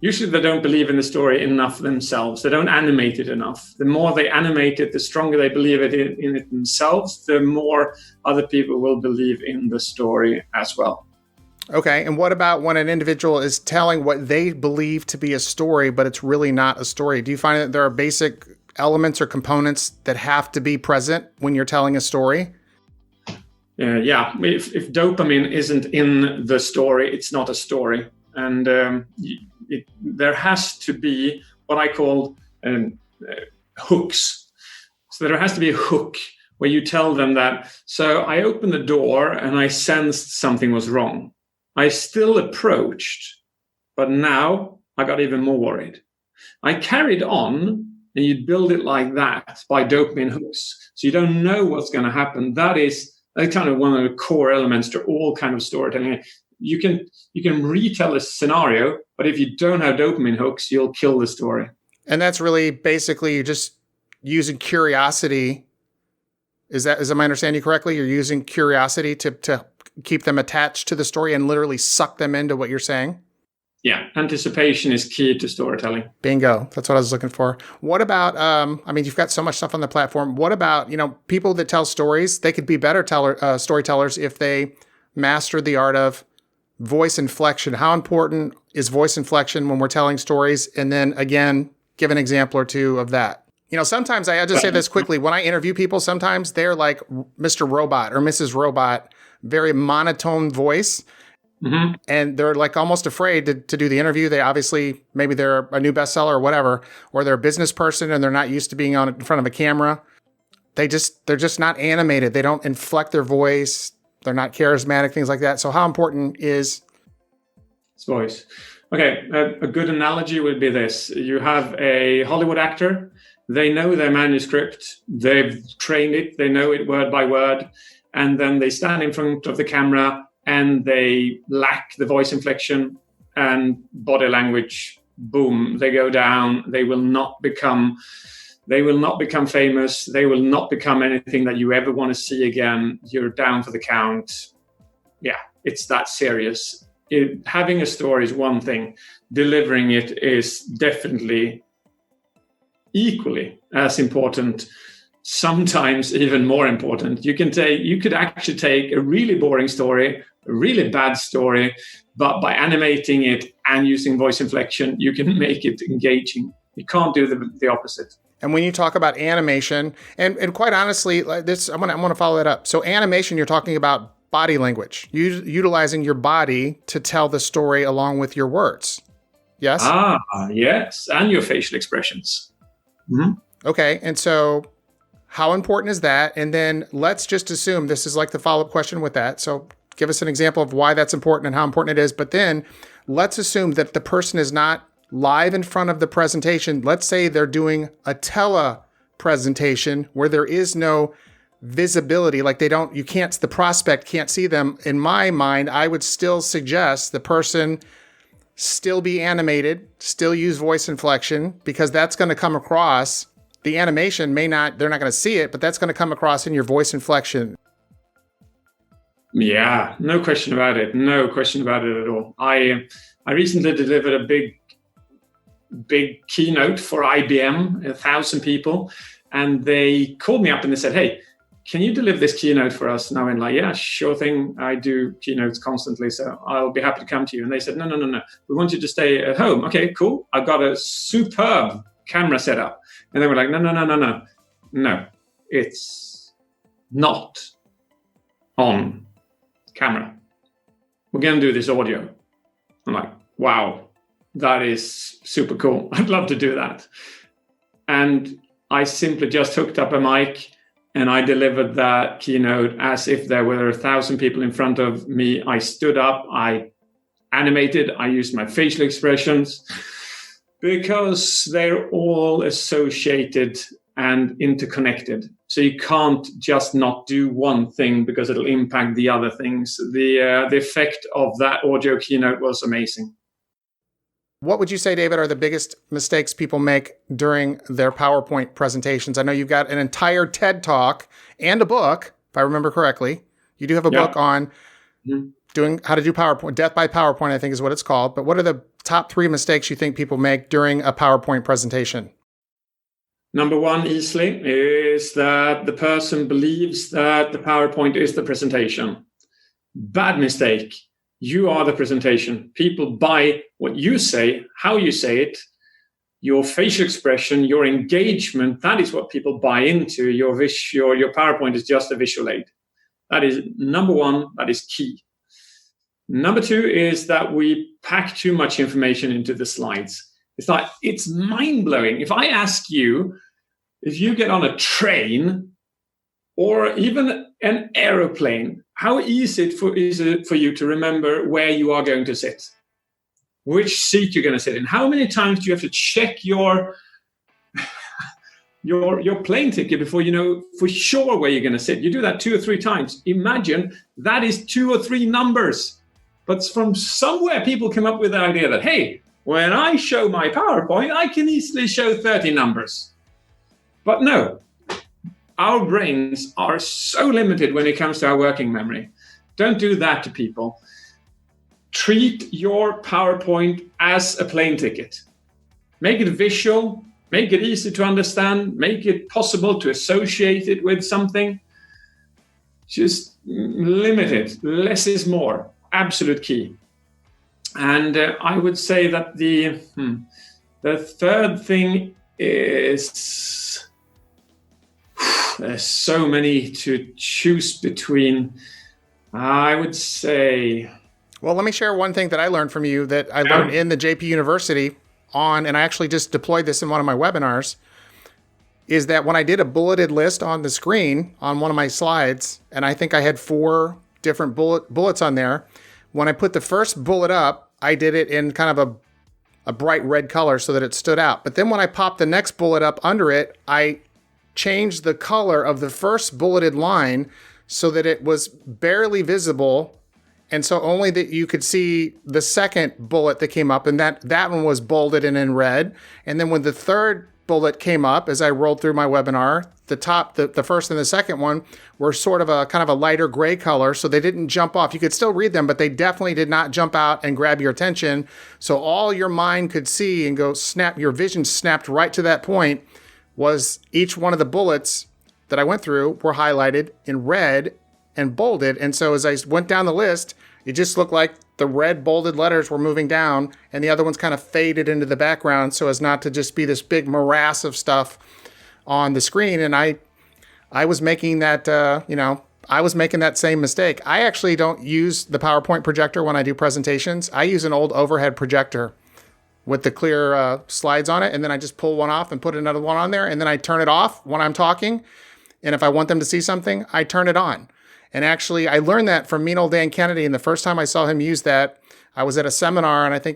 believe in the story enough themselves. They don't animate it enough. The more they animate it, the stronger they believe in it themselves, the more other people will believe in the story as well. Okay, and what about when an individual is telling what they believe to be a story, but it's really not a story? Do you find that there are basic elements or components that have to be present when you're telling a story? If dopamine isn't in the story, it's not a story. And there has to be what I call hooks. So there has to be a hook where you tell them that, so I opened the door and I sensed something was wrong. I still approached, but now I got even more worried. I carried on, and you build it like that by dopamine hooks. So you don't know what's going to happen. That's kind of one of the core elements to all kind of storytelling. You can retell a scenario, but if you don't have dopamine hooks, you'll kill the story. And that's really basically just using curiosity. Am I understanding you correctly? You're using curiosity to keep them attached to the story and literally suck them into what you're saying? Yeah, anticipation is key to storytelling. Bingo. That's what I was looking for. What about, you've got so much stuff on the platform. What about, people that tell stories? They could be better storytellers if they mastered the art of voice inflection. How important is voice inflection when we're telling stories? And then again, give an example or 2 of that. Sometimes I just say this quickly. When I interview people, sometimes they're like Mr. Robot or Mrs. Robot, very monotone voice. Mm-hmm. And they're like almost afraid to do the interview. They obviously, maybe they're a new bestseller or whatever, or they're a business person and they're not used to being in front of a camera. They're just not animated. They don't inflect their voice. They're not charismatic, things like that. So how important is voice? Okay, a good analogy would be this. You have a Hollywood actor. They know their manuscript. They've trained it. They know it word by word. And then they stand in front of the camera and they lack the voice inflection and body language. Boom, they go down. They will not become famous. They will not become anything that you ever want to see again. You're down for the count. Yeah, it's that serious. Having a story is one thing. Delivering it is definitely equally as important, sometimes even more important. You could actually take a really boring story, a really bad story, but by animating it and using voice inflection, you can make it engaging. You can't do the opposite. And when you talk about animation, and quite honestly, like this, I'm gonna follow that up. So animation, you're talking about body language, utilizing your body to tell the story along with your words. Yes? Yes. And your facial expressions. Mm-hmm. Okay. And so how important is that? And then let's just assume this is like the follow-up question with that. So give us an example of why that's important and how important it is. But then let's assume that the person is not live in front of the presentation. Let's say they're doing a tele-presentation where there is no visibility, like the prospect can't see them. In my mind, I would still suggest the person still be animated, still use voice inflection, because that's going to come across. The animation they're not going to see it, but that's going to come across in your voice inflection. Yeah, no question about it. No question about it at all. I recently delivered a big keynote for IBM, 1,000 people, and they called me up and they said, "Hey, can you deliver this keynote for us?" And I went like, "Yeah, sure thing. I do keynotes constantly, so I'll be happy to come to you." And they said, No. We want you to stay at home." Okay, cool. I've got a superb camera set up. And they were like, No, it's not on camera. We're going to do this audio. I'm like, wow, that is super cool. I'd love to do that. And I simply just hooked up a mic and I delivered that keynote as if there were 1,000 people in front of me. I stood up, I animated, I used my facial expressions because they're all associated and interconnected. So you can't just not do one thing because it'll impact the other things. The effect of that audio keynote was amazing. What would you say, David, are the biggest mistakes people make during their PowerPoint presentations? I know you've got an entire TED Talk and a book, if I remember correctly. You do have a book on doing how to do PowerPoint. Death by PowerPoint, I think is what it's called. But what are the top 3 mistakes you think people make during a PowerPoint presentation? Number 1, easily, is that the person believes that the PowerPoint is the presentation. Bad mistake. You are the presentation. People buy what you say, how you say it, your facial expression, your engagement. That is what people buy into. Your PowerPoint is just a visual aid. That is number 1. That is key. Number 2 is that we pack too much information into the slides. It's mind-blowing. If I ask you, if you get on a train or even an aeroplane, how easy is it for you to remember where you are going to sit? Which seat you're going to sit in? How many times do you have to check your plane ticket before you know for sure where you're going to sit? You do that 2 or 3 times. Imagine that is 2 or 3 numbers. But from somewhere, people come up with the idea that, hey, when I show my PowerPoint, I can easily show 30 numbers. But no, our brains are so limited when it comes to our working memory. Don't do that to people. Treat your PowerPoint as a plane ticket. Make it visual, make it easy to understand, make it possible to associate it with something. Just limit it. Less is more. Absolute key. And I would say that the third thing is there's so many to choose between. I would say. Well, let me share one thing that I learned from you that I learned in the JP University and I actually just deployed this in one of my webinars, is that when I did a bulleted list on the screen on one of my slides, and I think I had 4 different bullets on there, when I put the first bullet up, I did it in kind of a bright red color so that it stood out. But then when I popped the next bullet up under it, I changed the color of the first bulleted line so that it was barely visible. And so only that you could see the second bullet that came up, and that one was bolded and in red. And then when the third bullet came up, as I rolled through my webinar, the first and the second one were sort of a kind of a lighter gray color, so they didn't jump off. You could still read them, but they definitely did not jump out and grab your attention. So all your mind could see and go snap, your vision snapped right to that point, was each one of the bullets that I went through were highlighted in red and bolded. And so as I went down the list, it just looked like the red bolded letters were moving down and the other ones kind of faded into the background so as not to just be this big morass of stuff on the screen. And I was making that, I was making that same mistake. I actually don't use the PowerPoint projector when I do presentations. I use an old overhead projector. with the clear slides on it. And then I just pull one off and put another one on there. And then I turn it off when I'm talking. And if I want them to see something, I turn it on. And actually, I learned that from mean old Dan Kennedy. And the first time I saw him use that, I was at a seminar, and I paid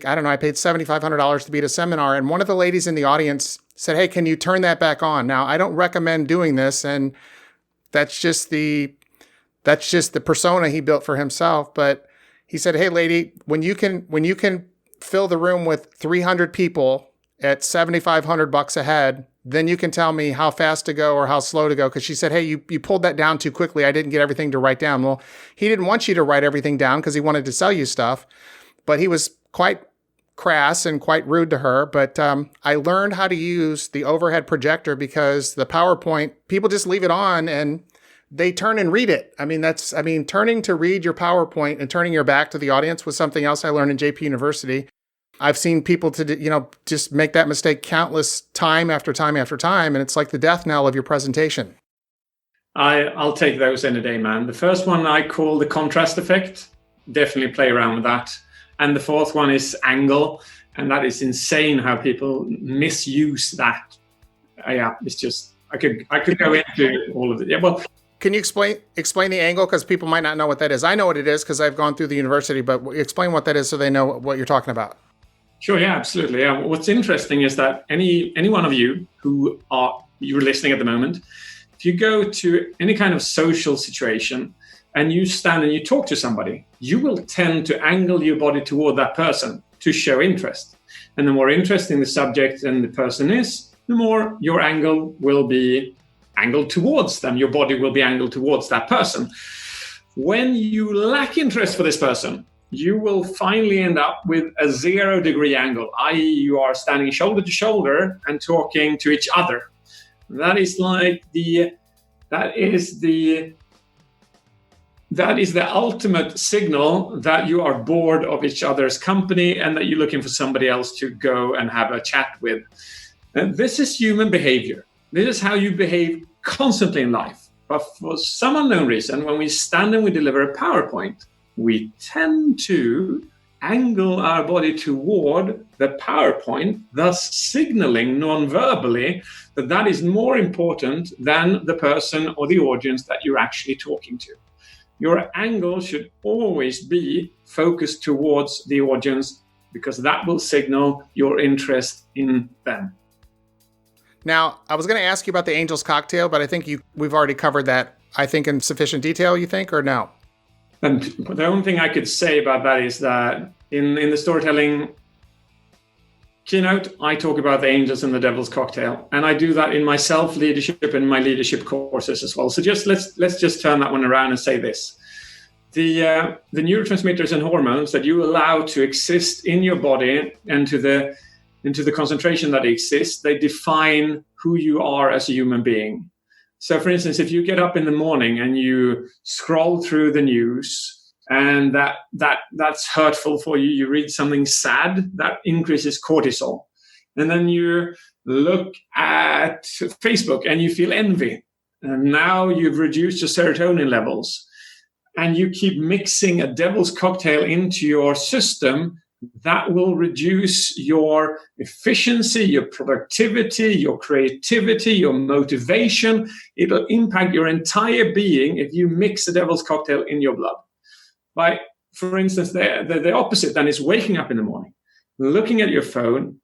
$7,500 to be at a seminar. And one of the ladies in the audience said, "Hey, can you turn that back on?" Now, I don't recommend doing this. And that's just the persona he built for himself. But he said, "Hey, lady, when you can fill the room with 300 people at $7,500 a head, then you can tell me how fast to go or how slow to go." Because she said, "Hey, you pulled that down too quickly. I didn't get everything to write down." Well, he didn't want you to write everything down because he wanted to sell you stuff, but he was quite crass and quite rude to her. But I learned how to use the overhead projector because the PowerPoint, people just leave it on and they turn and read it. Turning to read your PowerPoint and turning your back to the audience was something else I learned in JP University. I've seen people just make that mistake countless time after time after time. And it's like the death knell of your presentation. I'll take those any day, man. The first one I call the contrast effect. Definitely play around with that. And the fourth one is angle. And that is insane how people misuse that. It's just, I could go into all of it. Yeah, well, can you explain the angle? Because people might not know what that is. I know what it is because I've gone through the university, but explain what that is so they know what you're talking about. Sure, yeah, absolutely. What's interesting is that any one of you you're listening at the moment, if you go to any kind of social situation and you stand and you talk to somebody, you will tend to angle your body toward that person to show interest. And the more interesting the subject and the person is, the more your angle will be angled towards them. Your body will be angled towards that person. When you lack interest for this person, you will finally end up with a 0-degree angle, i.e. you are standing shoulder to shoulder and talking to each other. That is the ultimate signal that you are bored of each other's company and that you're looking for somebody else to go and have a chat with. And this is human behavior. This is how you behave constantly in life. But for some unknown reason, when we stand and we deliver a PowerPoint, we tend to angle our body toward the PowerPoint, thus signaling non-verbally that is more important than the person or the audience that you're actually talking to. Your angle should always be focused towards the audience because that will signal your interest in them. Now, I was going to ask you about the Angel's Cocktail, but I think we've already covered that, I think, in sufficient detail, you think, or no? And the only thing I could say about that is that in the storytelling keynote, I talk about the angels and the devil's cocktail. And I do that in my self-leadership and my leadership courses as well. So let's just turn that one around and say this. The neurotransmitters and hormones that you allow to exist in your body and into the concentration that exists, they define who you are as a human being. So, for instance, if you get up in the morning and you scroll through the news and that's hurtful for you, you read something sad, that increases cortisol. And then you look at Facebook and you feel envy. And now you've reduced your serotonin levels. And you keep mixing a devil's cocktail into your system, that will reduce your efficiency, your productivity, your creativity, your motivation. It'll impact your entire being if you mix the devil's cocktail in your blood. For instance, the opposite then is waking up in the morning, looking at your phone,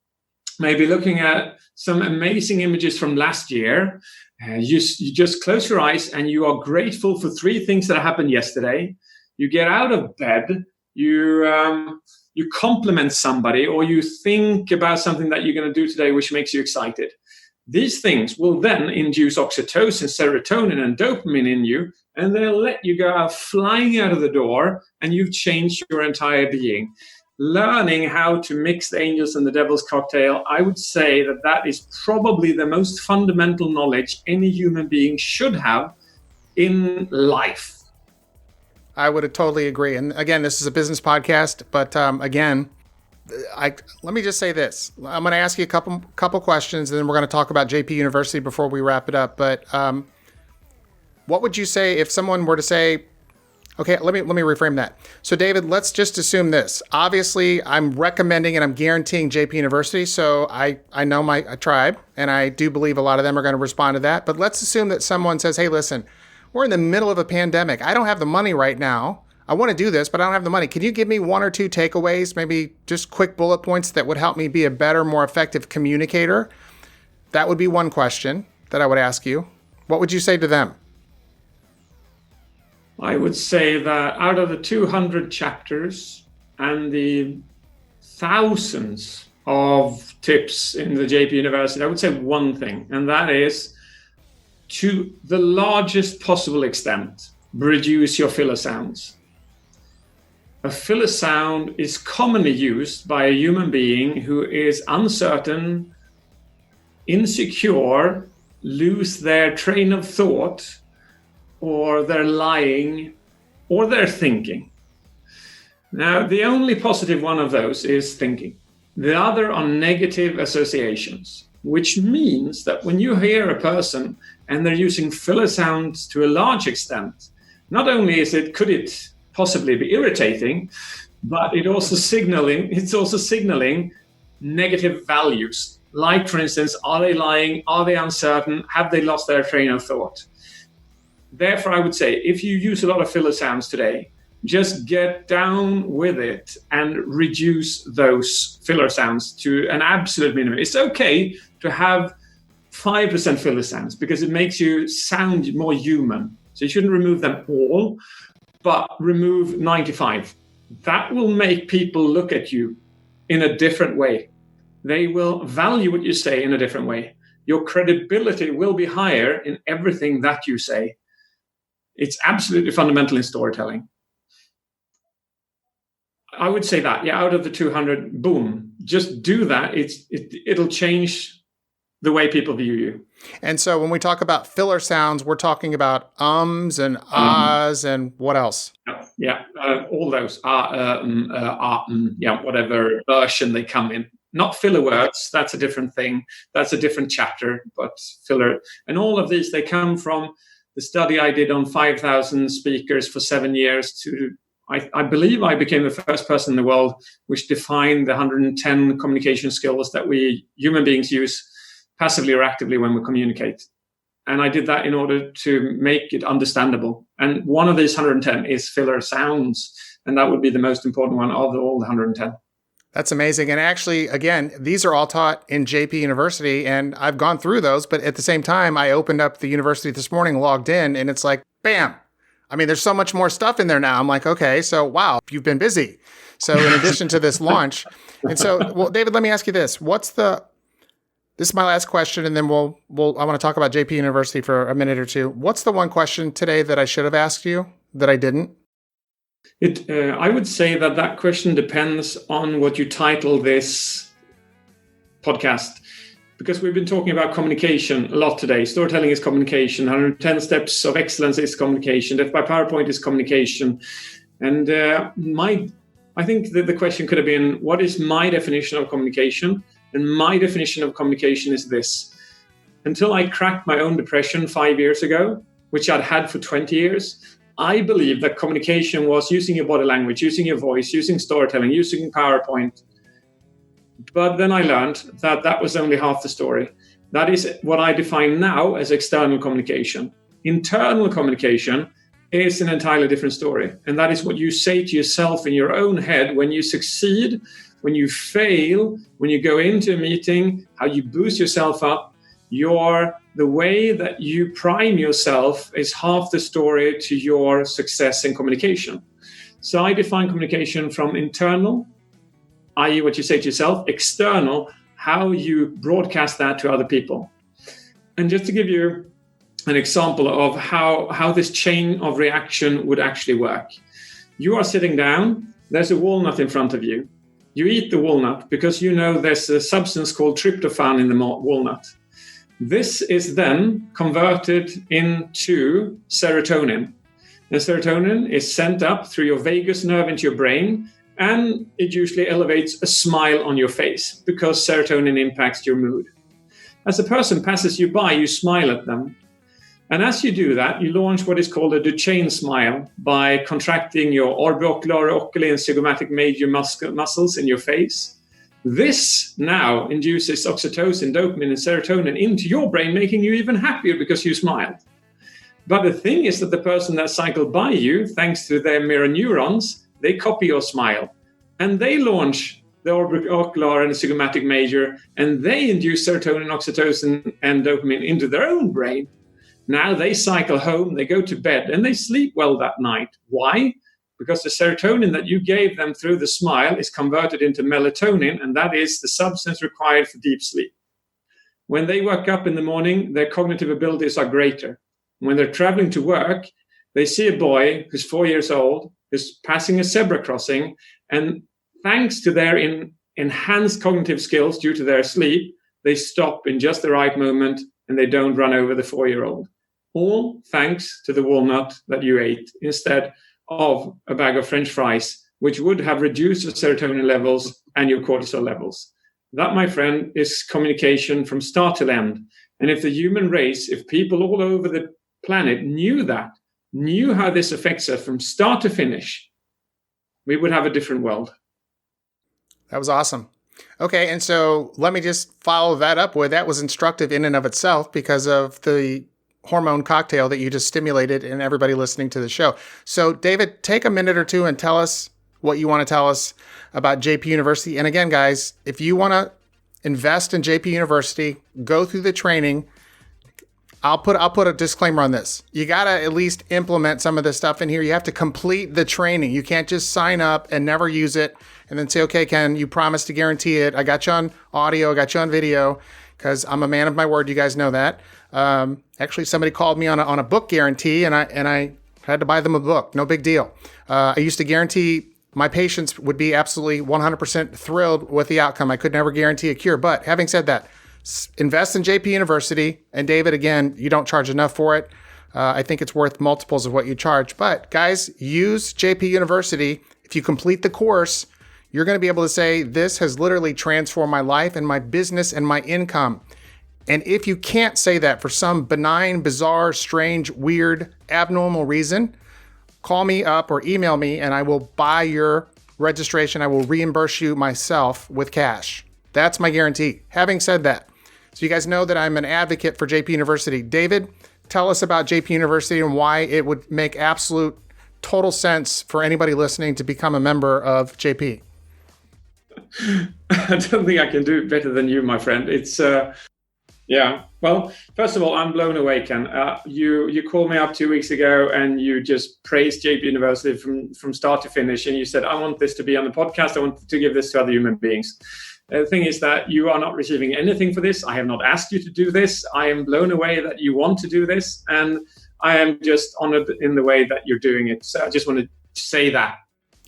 maybe looking at some amazing images from last year. You just close your eyes and you are grateful for 3 things that happened yesterday. You get out of bed, you compliment somebody, or you think about something that you're going to do today which makes you excited. These things will then induce oxytocin, serotonin, and dopamine in you, and they'll let you go out flying out of the door, and you've changed your entire being. Learning how to mix the angels and the devil's cocktail, I would say that is probably the most fundamental knowledge any human being should have in life. I would totally agree. And again, this is a business podcast, but again, let me just say this. I'm going to ask you a couple questions, and then we're going to talk about JP University before we wrap it up. But what would you say if someone were to say, Okay, let me reframe that. So David, let's just assume this. Obviously, I'm recommending and I'm guaranteeing JP University, so I know my tribe, and I do believe a lot of them are going to respond to that. But let's assume that someone says, hey, listen, we're in the middle of a pandemic. I don't have the money right now. I want to do this, but I don't have the money. Can you give me one or two takeaways, maybe just quick bullet points that would help me be a better, more effective communicator? That would be one question that I would ask you. What would you say to them? I would say that out of the 200 chapters and the thousands of tips in the JP University, I would say one thing, and that is to the largest possible extent, reduce your filler sounds. A filler sound is commonly used by a human being who is uncertain, insecure, lose their train of thought, or they're lying, or they're thinking. Now, the only positive one of those is thinking. The other are negative associations, which means that when you hear a person and they're using filler sounds to a large extent, not only could it possibly be irritating, but it's also signaling negative values. Like, for instance, are they lying? Are they uncertain? Have they lost their train of thought? Therefore, I would say if you use a lot of filler sounds today, just get down with it and reduce those filler sounds to an absolute minimum. It's okay to have 5% filler sounds because it makes you sound more human. So you shouldn't remove them all, but remove 95. That will make people look at you in a different way. They will value what you say in a different way. Your credibility will be higher in everything that you say. It's absolutely fundamental in storytelling. I would say that, out of the 200, boom, just do that. It'll change the way people view you. And so when we talk about filler sounds, we're talking about ums and ahs and what else? All those whatever version they come in. Not filler words, that's a different thing. That's a different chapter, but filler. And all of these, they come from the study I did on 5,000 speakers for 7 years. I believe I became the first person in the world which defined the 110 communication skills that we human beings use passively or actively when we communicate. And I did that in order to make it understandable. And one of these 110 is filler sounds. And that would be the most important one of all the 110. That's amazing. And actually, again, these are all taught in JP University, and I've gone through those. But at the same time, I opened up the university this morning, logged in, and it's like, bam. I mean, there's so much more stuff in there now. I'm like, okay, so wow, you've been busy. So in addition to this launch. And so, well, David, let me ask you this. This is my last question, and then I want to talk about JP University for a minute or two. What's the one question today that I should have asked you that I didn't? I would say that question depends on what you title this podcast, because we've been talking about communication a lot today. Storytelling is communication. 110 steps of excellence is communication. Death by PowerPoint is communication. And I think that the question could have been, what is my definition of communication? And my definition of communication is this. Until I cracked my own depression 5 years ago, which I'd had for 20 years, I believe that communication was using your body language, using your voice, using storytelling, using PowerPoint. But then I learned that was only half the story. That is what I define now as external communication. Internal communication is an entirely different story. And that is what you say to yourself in your own head when you succeed, when you fail, when you go into a meeting, how you boost yourself up. The way that you prime yourself is half the story to your success in communication. So I define communication from internal, i.e. what you say to yourself, external, how you broadcast that to other people. And just to give you an example of how this chain of reaction would actually work. You are sitting down, there's a walnut in front of you. You eat the walnut because you know there's a substance called tryptophan in the walnut. This is then converted into serotonin. And serotonin is sent up through your vagus nerve into your brain, and it usually elevates a smile on your face because serotonin impacts your mood. As a person passes you by, you smile at them. And as you do that, you launch what is called a Duchenne smile by contracting your orbicular, ocular, and zygomatic major muscles in your face. This now induces oxytocin, dopamine, and serotonin into your brain, making you even happier because you smiled. But the thing is that the person that cycled by you, thanks to their mirror neurons, they copy your smile. And they launch the orbicular and the zygomatic major, and they induce serotonin, oxytocin, and dopamine into their own brain. Now they cycle home, they go to bed, and they sleep well that night. Why? Because the serotonin that you gave them through the smile is converted into melatonin, and that is the substance required for deep sleep. When they wake up in the morning, their cognitive abilities are greater. When they're traveling to work, they see a boy who's 4 years old, who's passing a zebra crossing, and thanks to their enhanced cognitive skills due to their sleep, they stop in just the right moment and they don't run over the 4-year-old. All thanks to the walnut that you ate instead of a bag of French fries, which would have reduced your serotonin levels and your cortisol levels. That, my friend, is communication from start to end. And if the human race, if people all over the planet knew how this affects us from start to finish, we would have a different world. That was awesome. Okay, and so let me just follow that up with, that was instructive in and of itself because of the hormone cocktail that you just stimulated in everybody listening to the show. So David, take a minute or two and tell us what you want to tell us about JP University. And again, guys, if you want to invest in JP University, go through the training. I'll put a disclaimer on this. You got to at least implement some of this stuff in here. You have to complete the training. You can't just sign up and never use it and then say, okay, Ken, you promised to guarantee it. I got you on audio, I got you on video, because I'm a man of my word. You guys know that. Actually, somebody called me on a book guarantee, and I had to buy them a book. No big deal. I used to guarantee my patients would be absolutely 100% thrilled with the outcome. I could never guarantee a cure. But having said that, invest in JP University. And David, again, you don't charge enough for it. I think it's worth multiples of what you charge. But guys, use JP University. If you complete the course, you're going to be able to say, this has literally transformed my life and my business and my income. And if you can't say that for some benign, bizarre, strange, weird, abnormal reason, call me up or email me and I will buy your registration. I will reimburse you myself with cash. That's my guarantee. Having said that, so you guys know that I'm an advocate for JP University. David, tell us about JP University and why it would make absolute total sense for anybody listening to become a member of JP. I don't think I can do it better than you, my friend. It's yeah. Well, first of all, I'm blown away, Ken. You called me up 2 weeks ago and you just praised JP University from start to finish, and you said, I want this to be on the podcast. I want to give this to other human beings. The thing is that you are not receiving anything for this. I have not asked you to do this. I am blown away that you want to do this, and I am just honored in the way that you're doing it. So I just want to say that.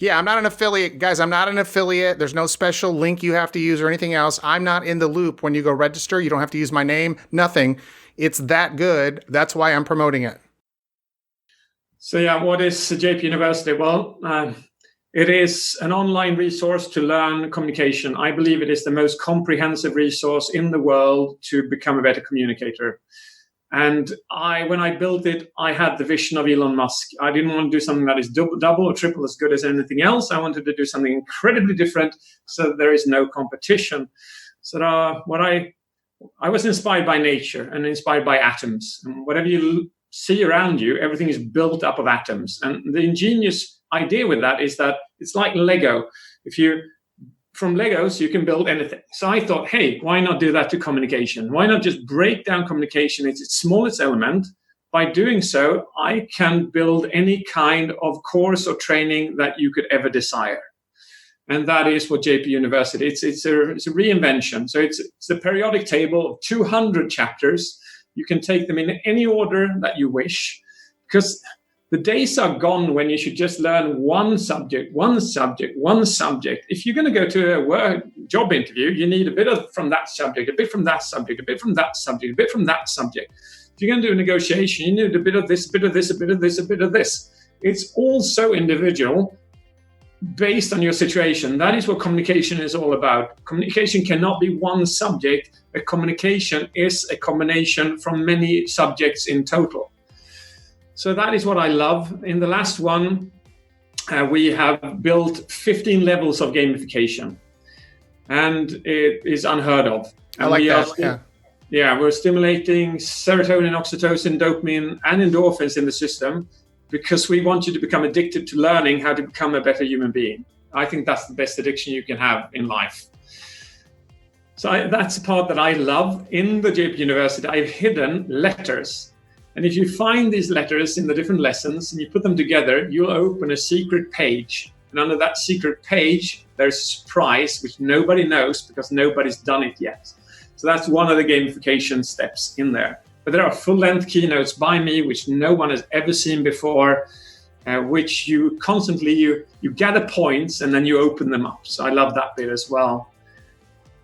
Yeah, I'm not an affiliate. Guys, I'm not an affiliate. There's no special link you have to use or anything else. I'm not in the loop when you go register. You don't have to use my name, nothing. It's that good. That's why I'm promoting it. So yeah, what is JP University? Well, it is an online resource to learn communication. I believe it is the most comprehensive resource in the world to become a better communicator. And when I built it, I had the vision of Elon Musk. I didn't want to do something that is double or triple as good as anything else. I wanted to do something incredibly different so that there is no competition. So I was inspired by nature and inspired by atoms. And whatever you see around you, everything is built up of atoms. And the ingenious idea with that is that it's like Lego. From Legos, you can build anything. So I thought, hey, why not do that to communication? Why not just break down communication into its smallest element? By doing so, I can build any kind of course or training that you could ever desire. And that is what JP University, it's a reinvention. So it's a periodic table of 200 chapters. You can take them in any order that you wish, because the days are gone when you should just learn one subject. If you're going to go to a job interview, you need a bit from that subject, a bit from that subject, a bit from that subject, a bit from that subject. If you're going to do a negotiation, you need a bit of this, a bit of this, a bit of this, a bit of this. It's all so individual based on your situation. That is what communication is all about. Communication cannot be one subject. A communication is a combination from many subjects in total. So that is what I love. In the last one, we have built 15 levels of gamification, and it is unheard of. And I like that. Yeah, we're stimulating serotonin, oxytocin, dopamine, and endorphins in the system because we want you to become addicted to learning how to become a better human being. I think that's the best addiction you can have in life. So that's the part that I love. In the JP University, I've hidden letters. And if you find these letters in the different lessons and you put them together, you'll open a secret page. And under that secret page, there's a surprise which nobody knows because nobody's done it yet. So that's one of the gamification steps in there. But there are full-length keynotes by me, which no one has ever seen before, which you constantly, you gather points and then you open them up. So I love that bit as well.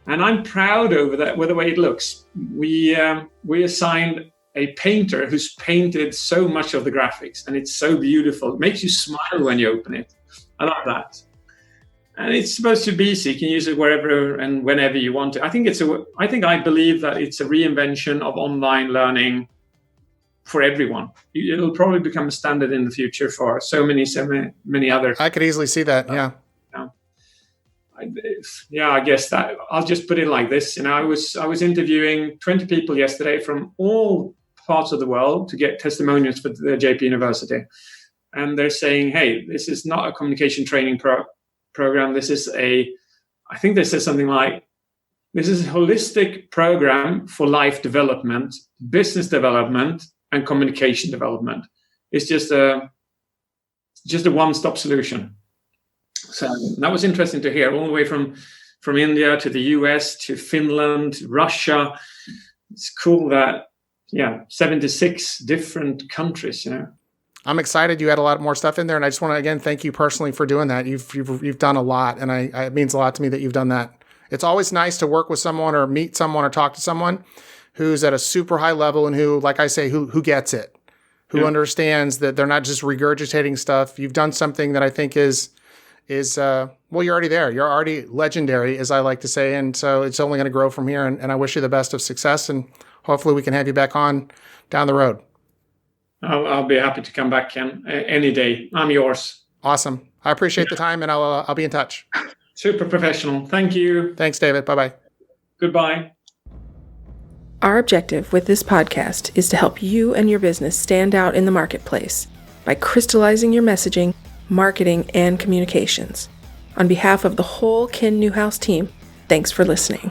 And I'm proud over that, with the way it looks. We assigned a painter who's painted so much of the graphics, and it's so beautiful. It makes you smile when you open it. I love that. And it's supposed to be, so you can use it wherever and whenever you want to. I believe that it's a reinvention of online learning for everyone. It'll probably become a standard in the future for so many other. I could easily see that. Yeah. I guess that I'll just put it like this. I was interviewing 20 people yesterday from all parts of the world to get testimonials for the JP University, and they're saying, "Hey, this is not a communication training program. This is I think they said something like, this is a holistic program for life development, business development, and communication development. It's just a one-stop solution." So that was interesting to hear, all the way from India to the US to Finland, Russia. It's cool that, 76 different countries, I'm excited you had a lot more stuff in there, and I just want to, again, thank you personally for doing that. You've done a lot, and it means a lot to me that you've done that. It's always nice to work with someone or meet someone or talk to someone who's at a super high level and who, like I say, who gets it, who understands that they're not just regurgitating stuff. You've done something that I think is you're already there. You're already legendary, as I like to say. And so it's only going to grow from here. And I wish you the best of success. And hopefully we can have you back on down the road. I'll be happy to come back, Ken, any day. I'm yours. Awesome. I appreciate the time, and I'll be in touch. Super professional. Thank you. Thanks, David. Bye-bye. Goodbye. Our objective with this podcast is to help you and your business stand out in the marketplace by crystallizing your messaging, marketing, and communications. On behalf of the whole Ken Newhouse team, thanks for listening.